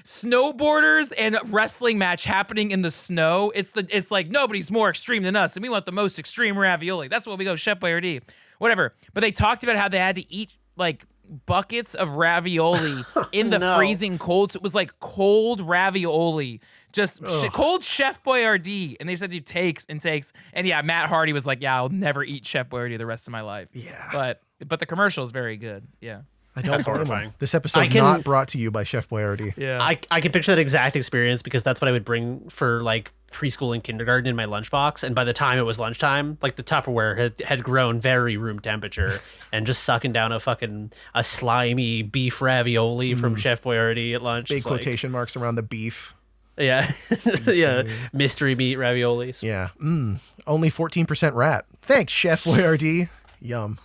snowboarders and a wrestling match happening in the snow. It's like nobody's more extreme than us, and we want the most extreme ravioli. That's what we go Chef Boyardee, whatever. But they talked about how they had to eat like buckets of ravioli in the No. freezing cold. So it was like cold ravioli, just cold Chef Boyardee. And they said you takes and takes. And yeah, Matt Hardy was like, yeah, I'll never eat Chef Boyardee the rest of my life. Yeah. But the commercial is very good. Yeah. I don't That's blame him. horrifying. This episode not brought to you by Chef Boyardee. Yeah. I can picture that exact experience because that's what I would bring for like preschool and kindergarten in my lunchbox. And by the time it was lunchtime, like the Tupperware had grown very room temperature and just sucking down a slimy beef ravioli from Chef Boyardee at lunch. Big It's like, quotation marks around the beef. yeah. Yeah. Mystery meat raviolis. Yeah. Only 14% rat. Thanks, Chef Boyardee. Yum.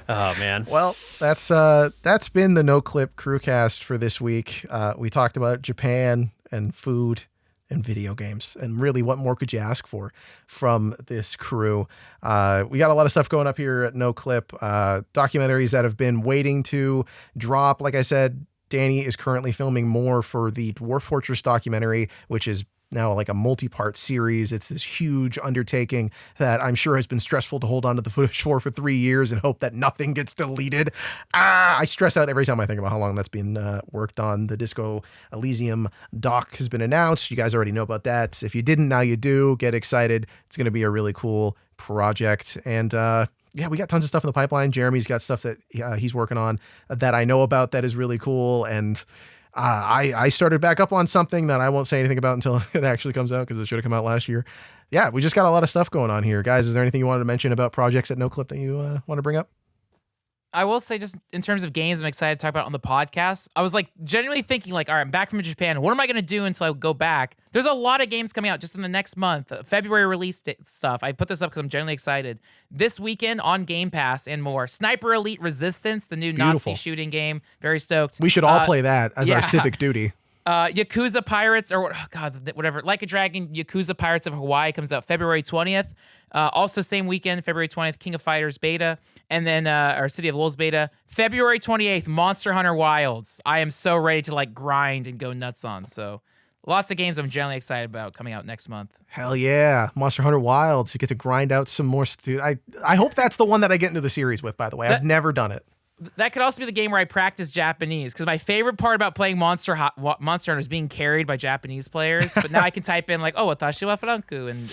Oh man. Well, that's been the Noclip Crewcast for this week. We talked about Japan and food and video games, and really, what more could you ask for from this crew? We got a lot of stuff going up here at Noclip. Documentaries that have been waiting to drop. Like I said, Danny is currently filming more for the Dwarf Fortress documentary, which is now like a multi-part series. It's this huge undertaking that I'm sure has been stressful to hold on to the footage for 3 years and hope that nothing gets deleted. I stress out every time I think about how long that's been worked on. The Disco Elysium doc has been announced. You guys already know about that. If you didn't, now you do. Get excited. It's going to be a really cool project. And yeah, we got tons of stuff in the pipeline. Jeremy's got stuff that he's working on that I know about that is really cool. And I started back up on something that I won't say anything about until it actually comes out because it should have come out last year. Yeah, we just got a lot of stuff going on here. Guys, is there anything you wanted to mention about projects at Noclip that you want to bring up? I will say, just in terms of games I'm excited to talk about on the podcast, I was like genuinely thinking like, all right, I'm back from Japan. What am I going to do until I go back? There's a lot of games coming out just in the next month. February release stuff. I put this up because I'm genuinely excited. This weekend on Game Pass and more. Sniper Elite Resistance, the new Nazi shooting game. Very stoked. We should all play that as our civic duty. Yakuza Pirates, or whatever, Like a Dragon, Yakuza Pirates of Hawaii comes out February 20th. Also same weekend, February 20th, King of Fighters beta, and then our City of Wolves beta. February 28th, Monster Hunter Wilds. I am so ready to like grind and go nuts on. So lots of games I'm generally excited about coming out next month. Hell yeah. Monster Hunter Wilds. You get to grind out some more. I hope that's the one that I get into the series with, by the way. I've never done it. That could also be the game where I practice Japanese, because my favorite part about playing Monster Hunter is being carried by Japanese players. But now I can type in like, oh, watashi wa franku, and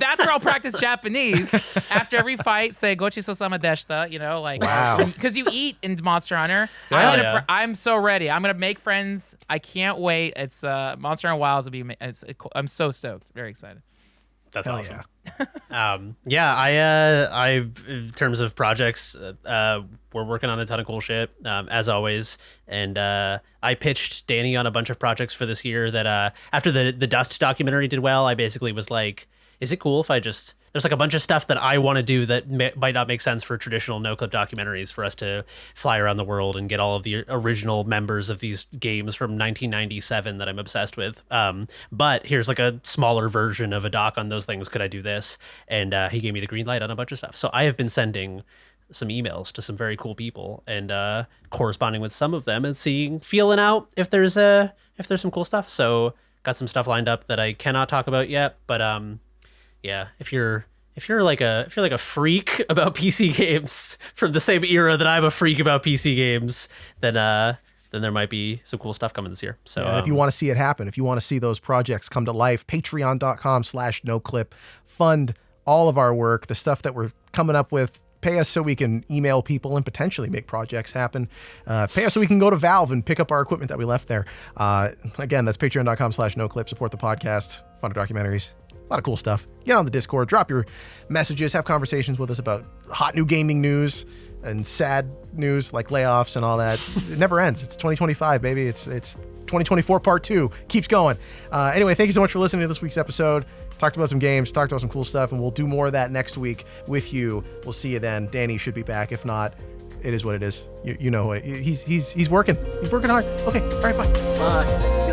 that's where I'll practice Japanese after every fight. Say gochi sosama deshita, like wow, because you eat in Monster Hunter. I'm so ready. I'm gonna make friends. I can't wait. It's Monster Hunter Wilds will be. I'm so stoked. Very excited. That's hell awesome. Yeah. I in terms of projects, we're working on a ton of cool shit, as always. And I pitched Danny on a bunch of projects for this year that after the Dust documentary did well, I basically was like, is it cool if I just, there's like a bunch of stuff that I want to do that might not make sense for traditional Noclip documentaries, for us to fly around the world and get all of the original members of these games from 1997 that I'm obsessed with. But here's like a smaller version of a doc on those things. Could I do this? And he gave me the green light on a bunch of stuff. So I have been sending some emails to some very cool people and corresponding with some of them and feeling out if there's some cool stuff. So got some stuff lined up that I cannot talk about yet, but yeah, if you're like a freak about PC games from the same era that I'm a freak about PC games, then there might be some cool stuff coming this year. So if you want to see it happen, if you want to see those projects come to life, patreon.com/noclip, fund all of our work, the stuff that we're coming up with. Pay us so we can email people and potentially make projects happen. Pay us so we can go to Valve and pick up our equipment that we left there. Again, that's patreon.com/noclip. Support the podcast, fund documentaries. A lot of cool stuff. Get on the Discord, drop your messages, have conversations with us about hot new gaming news and sad news like layoffs and all that. It never ends. It's 2025, baby. It's 2024 part 2. Keeps going. Anyway, thank you so much for listening to this week's episode. Talked about some games, talked about some cool stuff, and we'll do more of that next week with you. We'll see you then. Danny should be back. If not, it is what it is. You know what? He's working. He's working hard. Okay. All right. Bye. Bye.